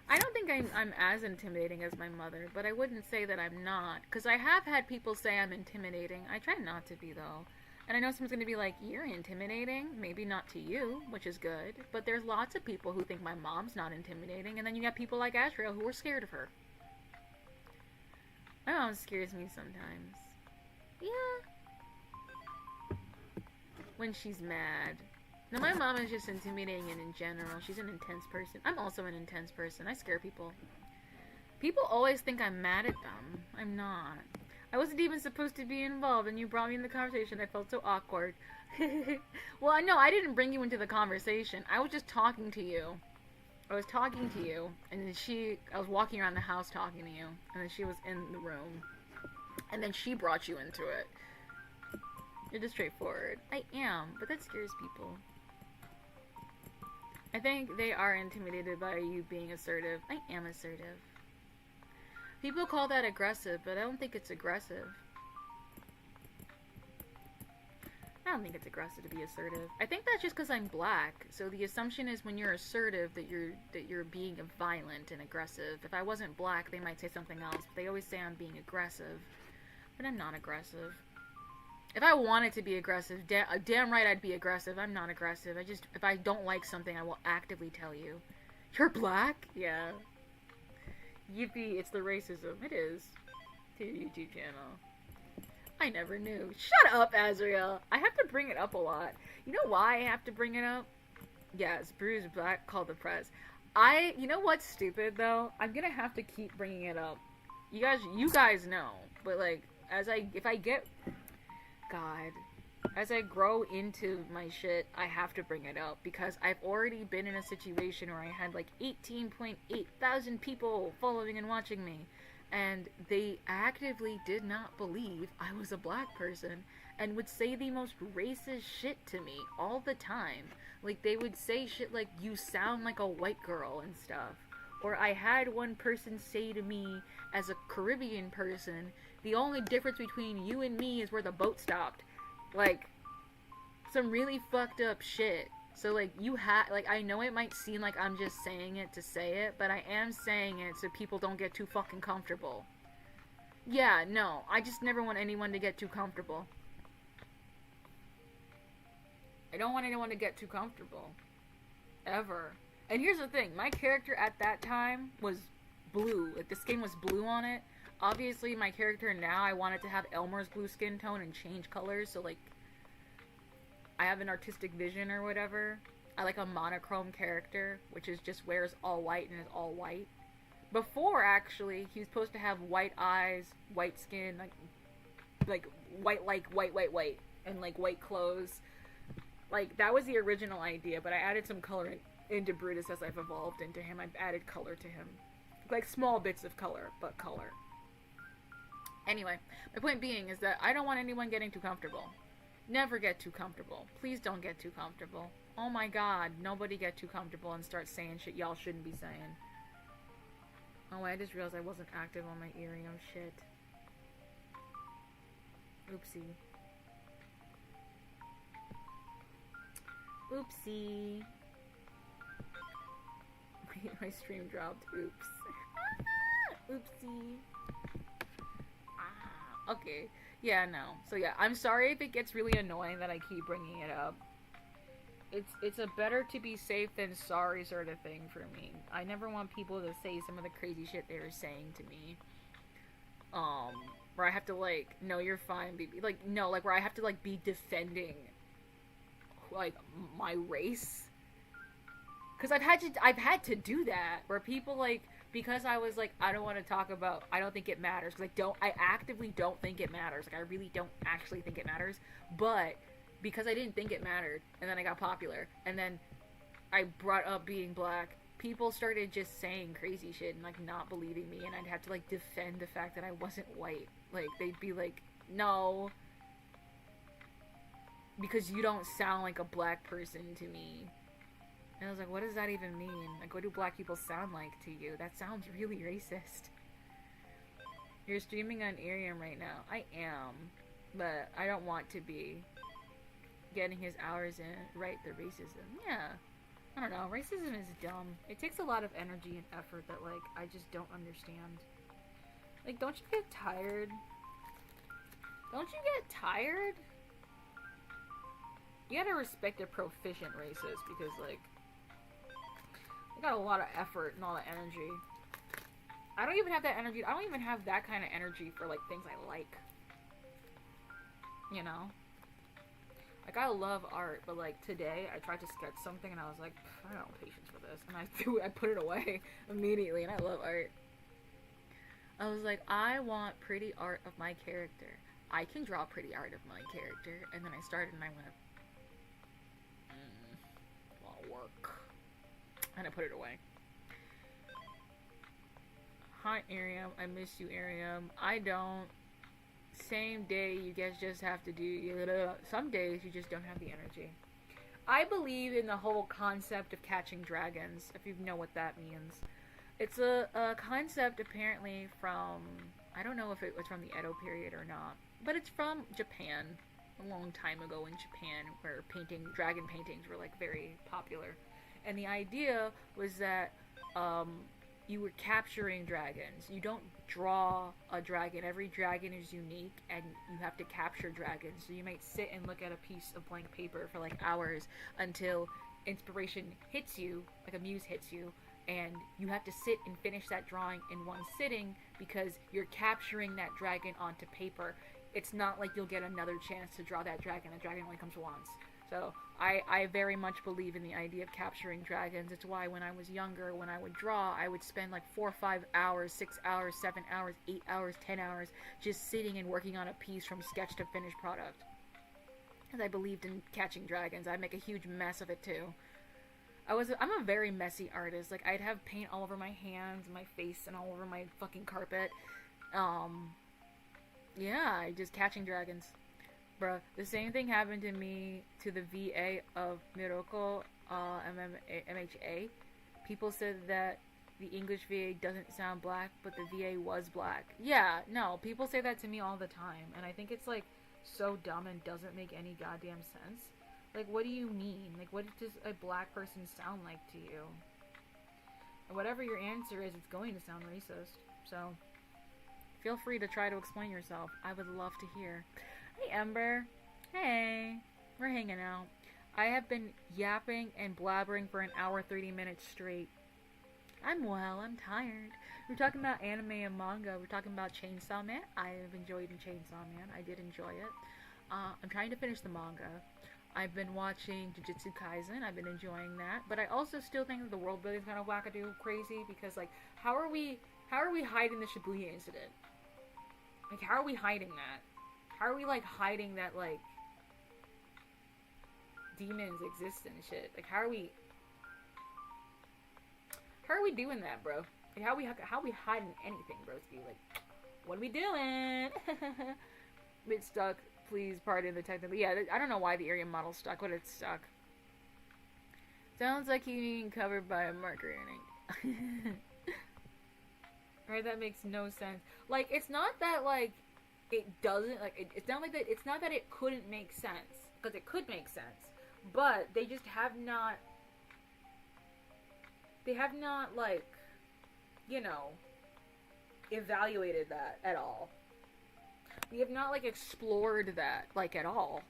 I don't think I'm as intimidating as my mother, but I wouldn't say that I'm not. Because I have had people say I'm intimidating. I try not to be, though. And I know someone's going to be like, you're intimidating. Maybe not to you, which is good. But there's lots of people who think my mom's not intimidating. And then you got people like Azrael who are scared of her. My mom scares me sometimes. Yeah. When she's mad. No, my mom is just intimidating and in general. She's an intense person. I'm also an intense person. I scare people. People always think I'm mad at them. I'm not. I wasn't even supposed to be involved and you brought me in the conversation. I felt so awkward. Well, no, I didn't bring you into the conversation. I was just talking to you. I was talking to you and then I was walking around the house talking to you and then she was in the room. And then she brought you into it. You're just straightforward. I am, but that scares people. I think they are intimidated by you being assertive. I am assertive. People call that aggressive, but I don't think it's aggressive. I don't think it's aggressive to be assertive. I think that's just because I'm black. So the assumption is when you're assertive that you're being violent and aggressive. If I wasn't black, they might say something else. But they always say I'm being aggressive. But I'm not aggressive. If I wanted to be aggressive, damn right I'd be aggressive. I'm not aggressive. If I don't like something, I will actively tell you. You're black? Yeah. Yippee, it's the racism. It is. To your YouTube channel. I never knew. Shut up, Azrael. I have to bring it up a lot. You know why I have to bring it up? Yes, Bruce Black called the press. You know what's stupid, though? I'm gonna have to keep bringing it up. You guys know. But, like, if I get... God, as I grow into my shit, I have to bring it up because I've already been in a situation where I had like 18.8 thousand people following and watching me, and they actively did not believe I was a black person and would say the most racist shit to me all the time. Like, they would say shit like, you sound like a white girl and stuff. Or I had one person say to me, as a Caribbean person, the only difference between you and me is where the boat stopped. Like, some really fucked up shit. So, like, I know it might seem like I'm just saying it to say it, but I am saying it so people don't get too fucking comfortable. Yeah, no, I just never want anyone to get too comfortable. I don't want anyone to get too comfortable. Ever. And here's the thing, my character at that time was blue. Like, the skin was blue on it. Obviously, my character now, I wanted to have Elmer's blue skin tone and change colors, so, like, I have an artistic vision or whatever. I like a monochrome character, which is just wears all white and is all white. Before, actually, he was supposed to have white eyes, white skin, like white, and like white clothes. Like that was the original idea, but I added some color into Brutus as I've evolved into him. I've added color to him, like small bits of color, but color. Anyway, my point being is that I don't want anyone getting too comfortable. Never get too comfortable. Please don't get too comfortable. Oh my god, nobody get too comfortable and start saying shit y'all shouldn't be saying. Oh, I just realized I wasn't active on my Ethereum shit. Oopsie. Oopsie. My stream dropped. Oops. Oopsie. Okay. Yeah, no. So yeah, I'm sorry if it gets really annoying that I keep bringing it up. It's a better to be safe than sorry sort of thing for me. I never want people to say some of the crazy shit they were saying to me. Where I have to like, no, you're fine, baby. Like, no, like where I have to like be defending like my race. Cause I've had to do that where people like, because I was like, I don't want to talk about, I don't think it matters. Cause I actively don't think it matters. Like I really don't actually think it matters. But because I didn't think it mattered, and then I got popular, and then I brought up being black, people started just saying crazy shit and like not believing me, and I'd have to like defend the fact that I wasn't white. Like they'd be like, no, because you don't sound like a black person to me. And I was like, what does that even mean? Like, what do black people sound like to you? That sounds really racist. You're streaming on Ethereum right now. I am, but I don't want to be. Getting his hours in, right, the racism. Yeah. I don't know, racism is dumb. It takes a lot of energy and effort that, like, I just don't understand. Like, don't you get tired? Don't you get tired? You gotta respect a proficient racist because, like, they got a lot of effort and all that energy. I don't even have that energy. I don't even have that kind of energy for, like, things I like. You know? Like, I love art, but, like, today I tried to sketch something and I was like, I don't have patience for this. And I put it away immediately, and I love art. I was like, I want pretty art of my character. I can draw pretty art of my character. And then I started and I went, won't work. And I put it away. Hi, Arium. I miss you, Arium. I don't. Same day, you guys just have to do. Some days you just don't have the energy. I believe in the whole concept of catching dragons, if you know what that means. It's a concept apparently from, I don't know if it was from the Edo period or not, but it's from Japan, a long time ago in Japan, where dragon paintings were like very popular. And the idea was that you were capturing dragons. You don't draw a dragon. Every dragon is unique, and you have to capture dragons. So you might sit and look at a piece of blank paper for like hours until inspiration hits you, like a muse hits you, and you have to sit and finish that drawing in one sitting because you're capturing that dragon onto paper. It's not like you'll get another chance to draw that dragon. A dragon only comes once. So I very much believe in the idea of capturing dragons. It's why when I was younger, when I would draw, I would spend like 4 or 5 hours, 6 hours, 7 hours, 8 hours, 10 hours just sitting and working on a piece from sketch to finished product. Because I believed in catching dragons. I'd make a huge mess of it too. I'm a very messy artist. Like, I'd have paint all over my hands, my face, and all over my fucking carpet. Yeah, just catching dragons. Bruh, the same thing happened to me to the VA of Miracle MHA. People said that the English VA doesn't sound black, but the VA was black. Yeah, no, people say that to me all the time, and I think it's like so dumb and doesn't make any goddamn sense. Like, what do you mean? Like, what does a black person sound like to you? And whatever your answer is, it's going to sound racist. So, feel free to try to explain yourself. I would love to hear. Hey, Ember. Hey. We're hanging out. I have been yapping and blabbering for an hour 30 minutes straight. I'm well. I'm tired. We're talking about anime and manga. We're talking about Chainsaw Man. I have enjoyed Chainsaw Man. I did enjoy it. I'm trying to finish the manga. I've been watching Jujutsu Kaisen. I've been enjoying that, but I also still think that the world building is kind of wackadoo crazy because like how are we hiding the Shibuya incident? Like how are we hiding that? How are we like hiding that like demons exist and shit? Like how are we doing that, bro? Like, how are we hiding anything, broski? Like, what are we doing? Bit stuck. Please pardon the technical. Yeah, I don't know why the area model's stuck, but it's stuck. Sounds like he's being covered by a marker and ink. Right, that makes no sense. Like, it's not that like it doesn't like it's not like that. It's not that it couldn't make sense because it could make sense, but they just have not. They have not like, you know, evaluated that at all. We have not like explored that like at all.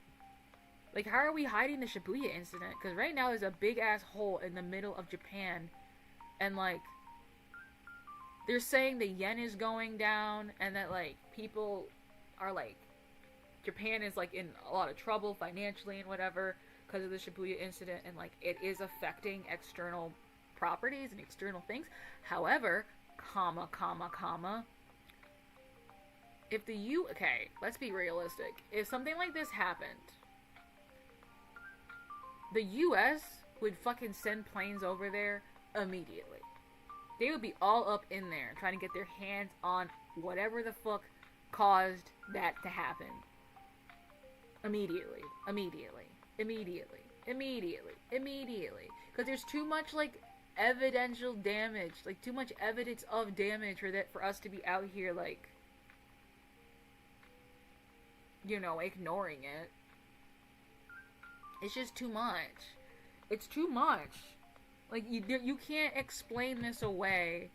Like, how are we hiding the Shibuya incident? Because right now there's a big ass hole in the middle of Japan, and like they're saying the yen is going down, and that like people are like Japan is like in a lot of trouble financially and whatever because of the Shibuya incident, and like it is affecting external properties and external things. However, if okay, let's be realistic. If something like this happened, the US would fucking send planes over there immediately. They would be all up in there trying to get their hands on whatever the fuck caused that to happen. Immediately. Because there's too much like evidential damage, like too much evidence of damage for us to be out here like, you know, ignoring it. It's just too much. It's too much. Like you can't explain this away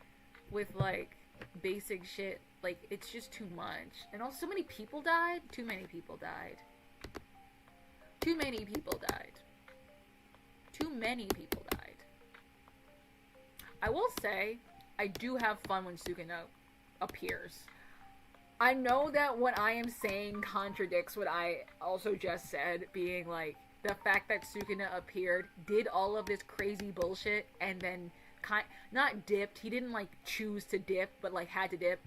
with like basic shit. Like it's just too much. And also, so many people died. Too many people died. Too many people died. Too many people died. I will say, I do have fun when Sukuna appears. I know that what I am saying contradicts what I also just said, being like, the fact that Sukuna appeared, did all of this crazy bullshit, and then not dipped. He didn't like choose to dip, but like had to dip.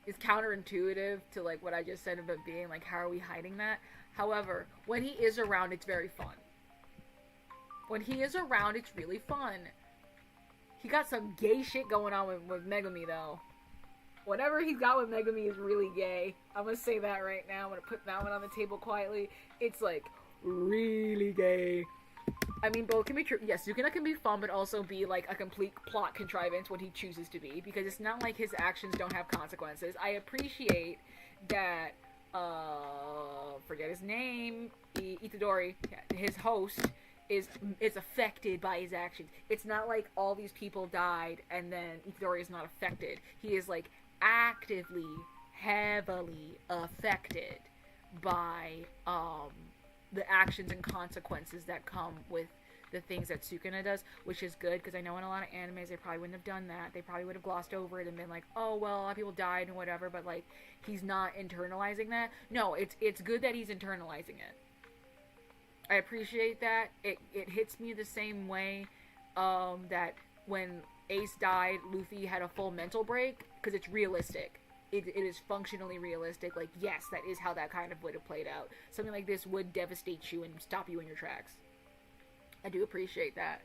Is counterintuitive to like what I just said about being like, how are we hiding that? However, when he is around, it's very fun. When he is around, it's really fun. He got some gay shit going on with Megumi, though. Whatever he's got with Megumi is really gay. I'm gonna say that right now. I'm gonna put that one on the table quietly. It's, like, really gay. I mean, both can be true. Yes, Sukuna can be fun, but also be, like, a complete plot contrivance when he chooses to be. Because it's not like his actions don't have consequences. I appreciate that, forget his name, Itadori, his host, is affected by his actions. It's not like all these people died and then Itadori is not affected. He is like actively, heavily affected by the actions and consequences that come with the things that Sukuna does, which is good because I know in a lot of animes they probably wouldn't have done that. They probably would have glossed over it and been like, oh well, a lot of people died and whatever, but like he's not internalizing that. No, it's good that he's internalizing it. I appreciate that. It hits me the same way that when Ace died, Luffy had a full mental break, because it's realistic. It is functionally realistic. Like, yes, that is how that kind of would have played out. Something like this would devastate you and stop you in your tracks. I do appreciate that.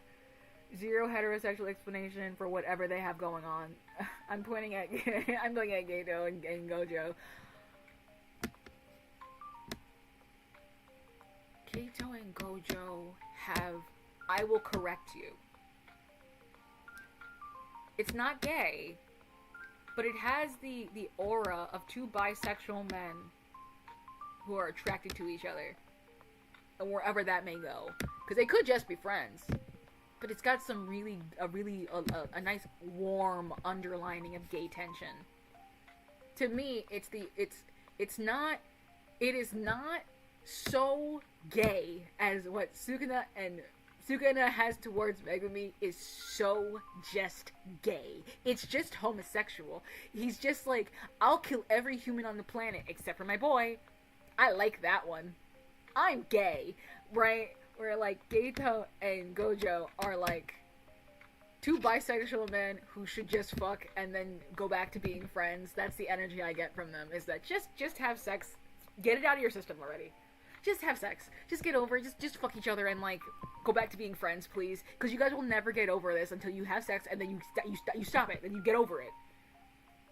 Zero heterosexual explanation for whatever they have going on. I'm pointing at Gato and Gojo. Kato and Gojo have, I will correct you. It's not gay, but it has the aura of two bisexual men who are attracted to each other. And wherever that may go. Because they could just be friends. But it's got some a nice warm underlining of gay tension. To me, it is not so gay as what Sukuna has towards Megumi is so just gay. It's just homosexual. He's just like, I'll kill every human on the planet except for my boy. I like that one. I'm gay, right? Where like Geito and Gojo are like two bisexual men who should just fuck and then go back to being friends. That's the energy I get from them. Is that just have sex, get it out of your system already. Just have sex. Just get over it. Just fuck each other and like go back to being friends, please. Because you guys will never get over this until you have sex and then you stop it and you get over it.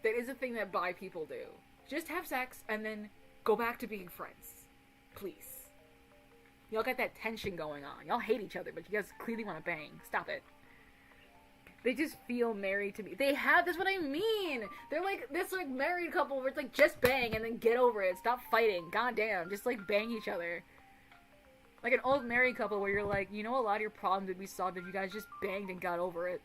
That is a thing that bi people do. Just have sex and then go back to being friends, please. Y'all got that tension going on. Y'all hate each other, but you guys clearly want to bang. Stop it. They just feel married to me. They have, that's what I mean. They're like this like married couple where it's like just bang and then get over it. Stop fighting. Goddamn. Just like bang each other. Like an old married couple where you're like, you know, a lot of your problems would be solved if you guys just banged and got over it.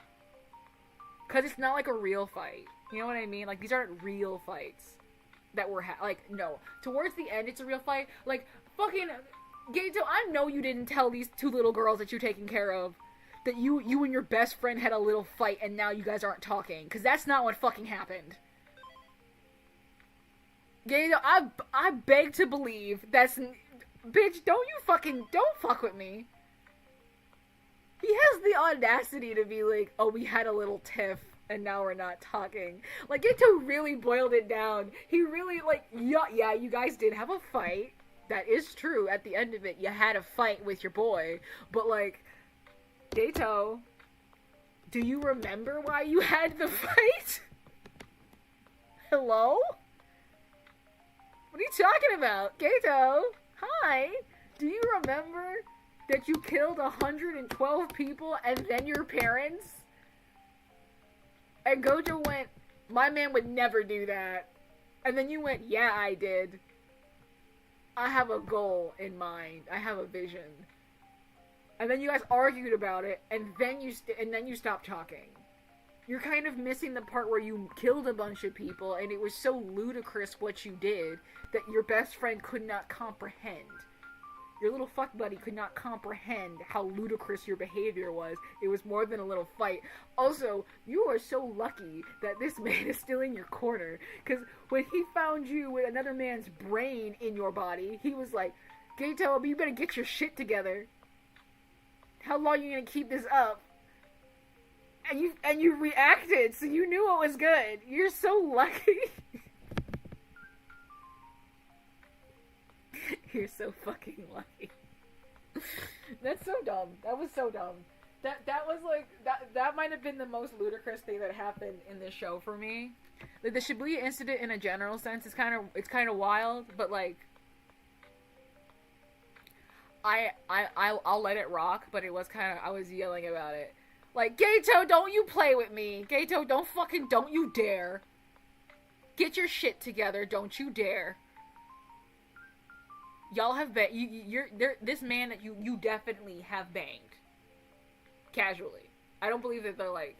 Cause it's not like a real fight. You know what I mean? Like these aren't real fights that we're like, no. Towards the end it's a real fight. Like fucking Geito, I know you didn't tell these two little girls that you're taking care of that you and your best friend had a little fight and now you guys aren't talking. Because that's not what fucking happened. Geito, I beg to believe that's... Bitch, don't fuck with me. He has the audacity to be like, oh, we had a little tiff and now we're not talking. Like, Geito really boiled it down. He really, like, yeah, you guys did have a fight. That is true. At the end of it, you had a fight with your boy. But, like... Geito, do you remember why you had the fight? Hello? What are you talking about? Geito, hi. Do you remember that you killed 112 people and then your parents? And Gojo went, my man would never do that. And then you went, yeah, I did. I have a goal in mind. I have a vision. And then you guys argued about it, and then you stopped talking. You're kind of missing the part where you killed a bunch of people, and it was so ludicrous what you did that your best friend could not comprehend. Your little fuck buddy could not comprehend how ludicrous your behavior was. It was more than a little fight. Also, you are so lucky that this man is still in your corner, because when he found you with another man's brain in your body, he was like, Geito, you better get your shit together. How long are you gonna keep this up? And you reacted, so you knew it was good. You're so lucky. You're so fucking lucky. That's so dumb. That was so dumb. That was like that might have been the most ludicrous thing that happened in this show for me. Like the Shibuya incident in a general sense is kind of wild, but like I'll let it rock, but it was kind of, I was yelling about it. Like, Geito, don't you play with me. Geito, don't you dare. Get your shit together, don't you dare. Y'all have this man that you definitely have banged. Casually. I don't believe that they're like,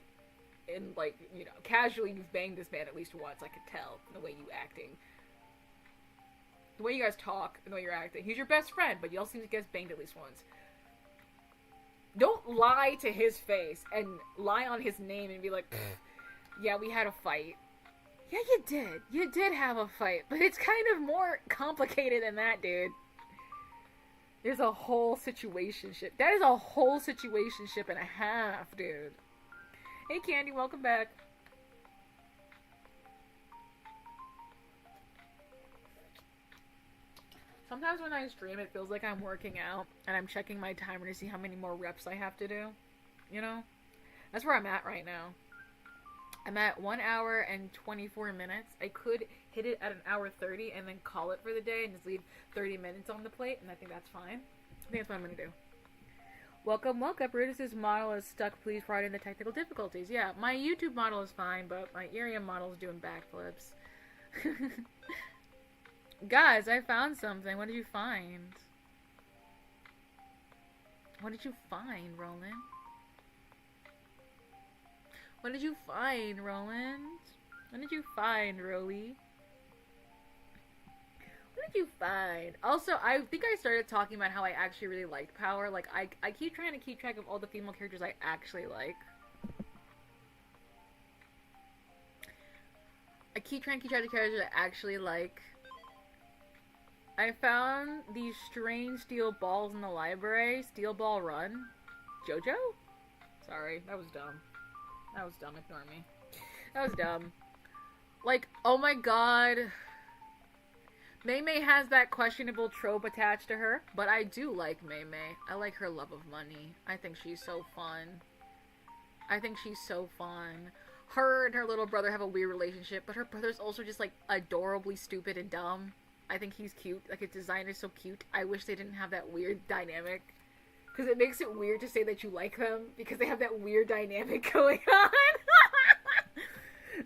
in like, you know, casually you've banged this man at least once, I could tell, from the way you acting. The way you guys talk and the way you're acting. He's your best friend, but y'all seem to get banged at least once. Don't lie to his face and lie on his name and be like, yeah, we had a fight. Yeah, you did. You did have a fight, but it's kind of more complicated than that, dude. There's a whole situationship. That is a whole situationship and a half, dude. Hey, Candy, welcome back. Sometimes when I stream, it feels like I'm working out, and I'm checking my timer to see how many more reps I have to do. You know? That's where I'm at right now. I'm at 1 hour and 24 minutes. I could hit it at 1 hour 30 and then call it for the day and just leave 30 minutes on the plate, and I think that's fine. I think that's what I'm going to do. Welcome. Brutus's model is stuck. Please pardon the technical difficulties. Yeah, my YouTube model is fine, but my Irium model is doing backflips. Guys, I found something. What did you find? What did you find, Roland? What did you find, Roland? What did you find, Roly? What did you find? Also, I think I started talking about how I actually really liked Power. Like, I keep trying to keep track of all the female characters I actually like. I keep trying to keep track of the characters I actually like. I found these strange steel balls in the library. Steel ball run. Jojo? Sorry, that was dumb. That was dumb, ignore me. That was dumb. Like, oh my god. Mei Mei has that questionable trope attached to her, but I do like Mei Mei. I like her love of money. I think she's so fun. I think she's so fun. Her and her little brother have a weird relationship, but her brother's also just, like, adorably stupid and dumb. I think he's cute. Like, his design is so cute. I wish they didn't have that weird dynamic. Because it makes it weird to say that you like them, because they have that weird dynamic going on.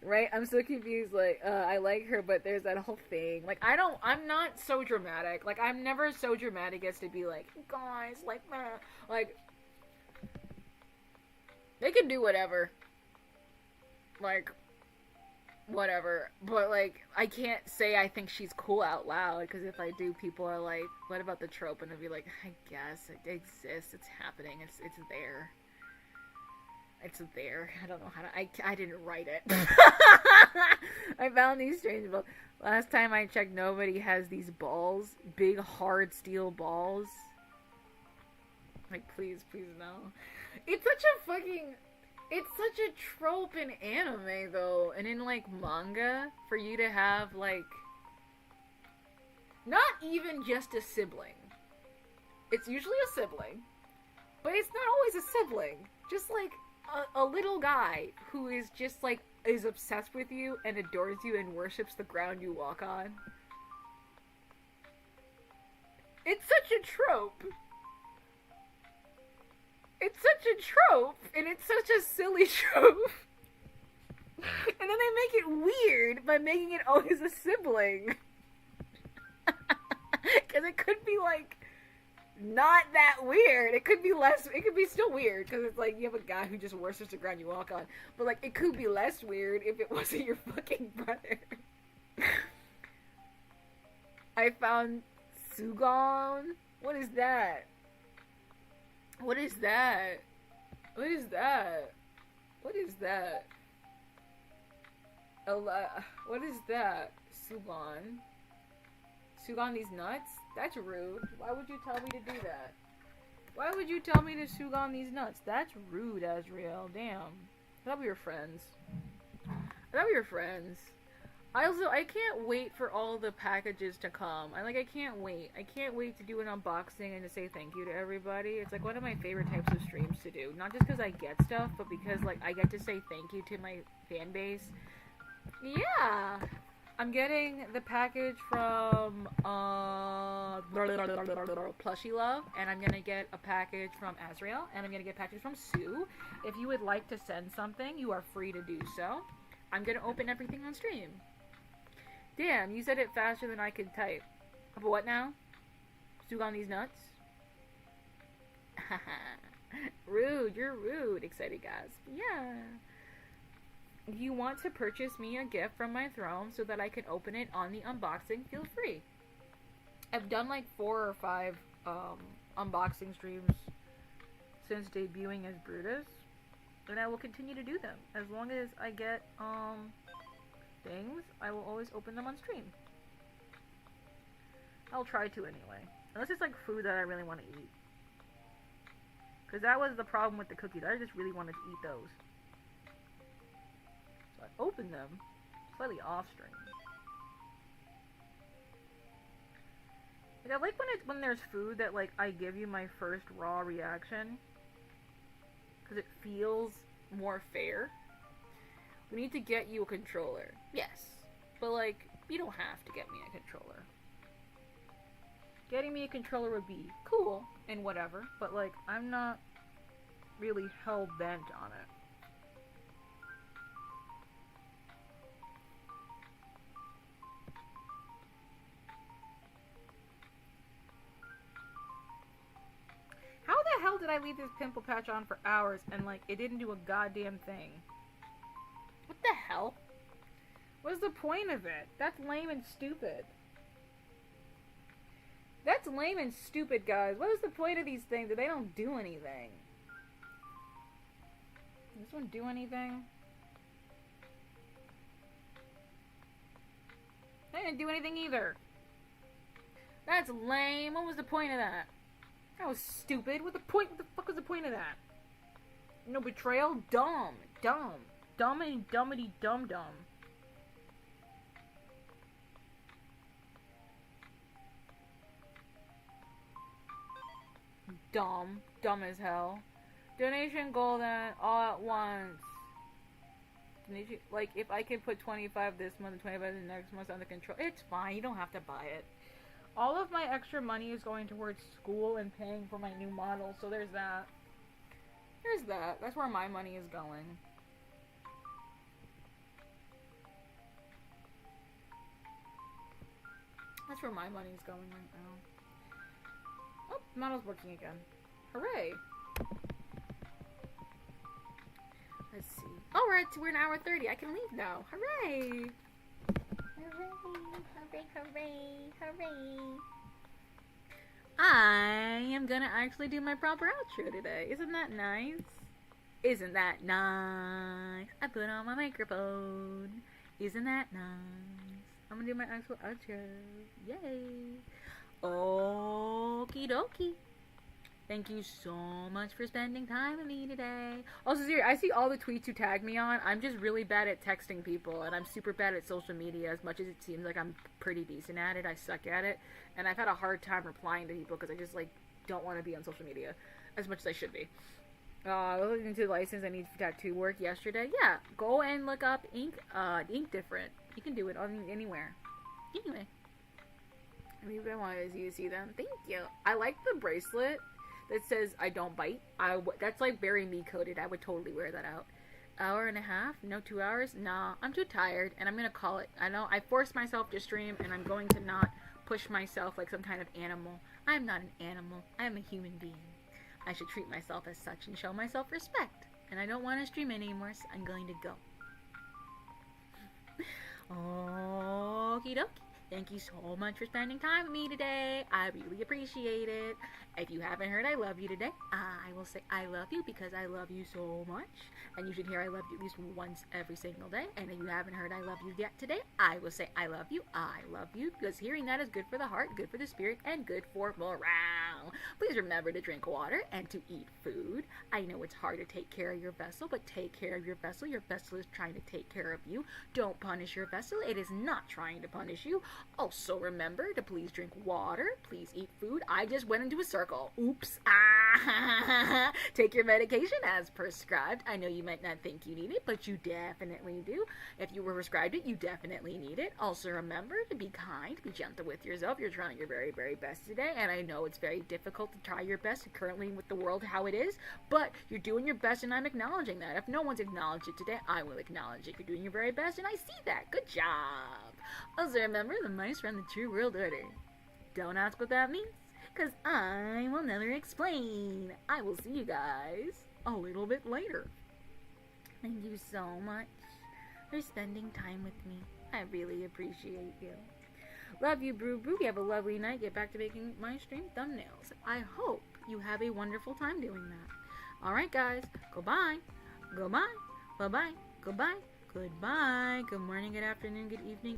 Right? I'm so confused. Like, I like her, but there's that whole thing. Like, I'm not so dramatic. Like, I'm never so dramatic as to be like, guys, like, like, they can do whatever. Like, whatever. But, like, I can't say I think she's cool out loud, because if I do, people are like, what about the trope? And I'll be like, I guess it exists. It's happening. It's there. It's there. I don't know how to... I didn't write it. I found these strange balls. Last time I checked, nobody has these balls. Big, hard steel balls. Like, please no. It's such a fucking... It's such a trope in anime, though. And in, like, manga, for you to have, like... Not even just a sibling. It's usually a sibling. But it's not always a sibling. Just, like... A little guy who is just like is obsessed with you and adores you and worships the ground you walk on. It's such a trope. It's such a trope, and it's such a silly trope. And then they make it weird by making it always a sibling. Because it could be like not that weird. It could be less. It could be still weird because it's like you have a guy who just worships the ground you walk on. But like, it could be less weird if it wasn't your fucking brother. I found Sugon. What is that? What is that? What is that? What is that? What is that? Sugon. Sugon these nuts? That's rude. Why would you tell me to do that? Why would you tell me to Sugon these nuts? That's rude, Azriel. Damn. I thought we were friends. I thought we were friends. I can't wait for all the packages to come. I can't wait. I can't wait to do an unboxing and to say thank you to everybody. It's like one of my favorite types of streams to do. Not just because I get stuff, but because like I get to say thank you to my fan base. Yeah. I'm getting the package from Plushy Love, and I'm gonna get a package from Azrael, and I'm gonna get a package from Sue. If you would like to send something, you are free to do so. I'm gonna open everything on stream. Damn, you said it faster than I could type. But what now? Sue on these nuts? Rude, you're rude, excited guys. Yeah. If you want to purchase me a gift from my throne so that I can open it on the unboxing, feel free. I've done like 4 or 5 unboxing streams since debuting as Brutus, and I will continue to do them. As long as I get things, I will always open them on stream. I'll try to anyway. Unless it's like food that I really want to eat. Because that was the problem with the cookies. I just really wanted to eat those. So I opened them slightly off stream. Like, I like when there's food that like I give you my first raw reaction. Because it feels more fair. We need to get you a controller. Yes. But like, you don't have to get me a controller. Getting me a controller would be cool and whatever, but like, I'm not really hell-bent on it. How the hell did I leave this pimple patch on for hours and like, it didn't do a goddamn thing? What the hell? What's the point of it? That's lame and stupid. That's lame and stupid, guys. What is the point of these things if they don't do anything? Does this one do anything? They didn't do anything either. That's lame. What was the point of that? That was stupid. What the fuck was the point of that? No betrayal? Dumb. Dummity dum. Dumb as hell. Donation goal then all at once. Donation, like if I can put 25 this month and 25 the next month under control, it's fine. You don't have to buy it. All of my extra money is going towards school and paying for my new model, so there's that. There's that. That's where my money is going. That's where my money is going right now. Oh, model's working again. Hooray! Let's see. Oh, we're an hour 30. I can leave now. Hooray! Hooray. I am gonna actually do my proper outro today. Isn't that nice? Isn't that nice? I put on my microphone. Isn't that nice? I'm gonna do my actual outro. Yay! Okie dokie. Thank you so much for spending time with me today. Also, seriously, I see all the tweets you tag me on. I'm just really bad at texting people, and I'm super bad at social media. As much as it seems like I'm pretty decent at it, I suck at it. And I've had a hard time replying to people because I just, like, don't want to be on social media as much as I should be. Looking to the license, I need tattoo work yesterday. Yeah, go and look up Ink Different. You can do it on anywhere. Anyway. I wanted you to see them. Thank you. I like the bracelet that says I don't bite. That's like very me coded. I would totally wear that out. Hour and a half? No, 2 hours? Nah, I'm too tired and I'm gonna call it. I know I forced myself to stream and I'm going to not push myself like some kind of animal. I am not an animal. I am a human being. I should treat myself as such and show myself respect. And I don't want to stream anymore, so I'm going to go. Okie dokie. Thank you so much for spending time with me today. I really appreciate it. If you haven't heard I love you today, I will say I love you because I love you so much. And you should hear I love you at least once every single day. And if you haven't heard I love you yet today, I will say I love you, because hearing that is good for the heart, good for the spirit, and good for morale. Please remember to drink water and to eat food. I know it's hard to take care of your vessel, but take care of your vessel. Your vessel is trying to take care of you. Don't punish your vessel. It is not trying to punish you. Also remember to please drink water, please eat food. I just went into a circle. Oops. Take your medication as prescribed. I know you might not think you need it, but you definitely do. If you were prescribed it, you definitely need it. Also remember to be kind, be gentle with yourself. You're trying your very, very best today, and I know it's very difficult to try your best currently with the world how it is, but you're doing your best, and I'm acknowledging that. If no one's acknowledged it today, I will acknowledge it. You're doing your very best, and I see that. Good job. Also remember, the mice run the true world order. Don't ask what that means, because I will never explain. I will see you guys a little bit later. Thank you so much for spending time with me. I really appreciate you. Love you, Brew Brew. You have a lovely night. Get back to making my stream thumbnails. I hope you have a wonderful time doing that. Alright, guys. Goodbye. Goodbye. Bye-bye. Goodbye. Goodbye. Good morning, good afternoon, good evening.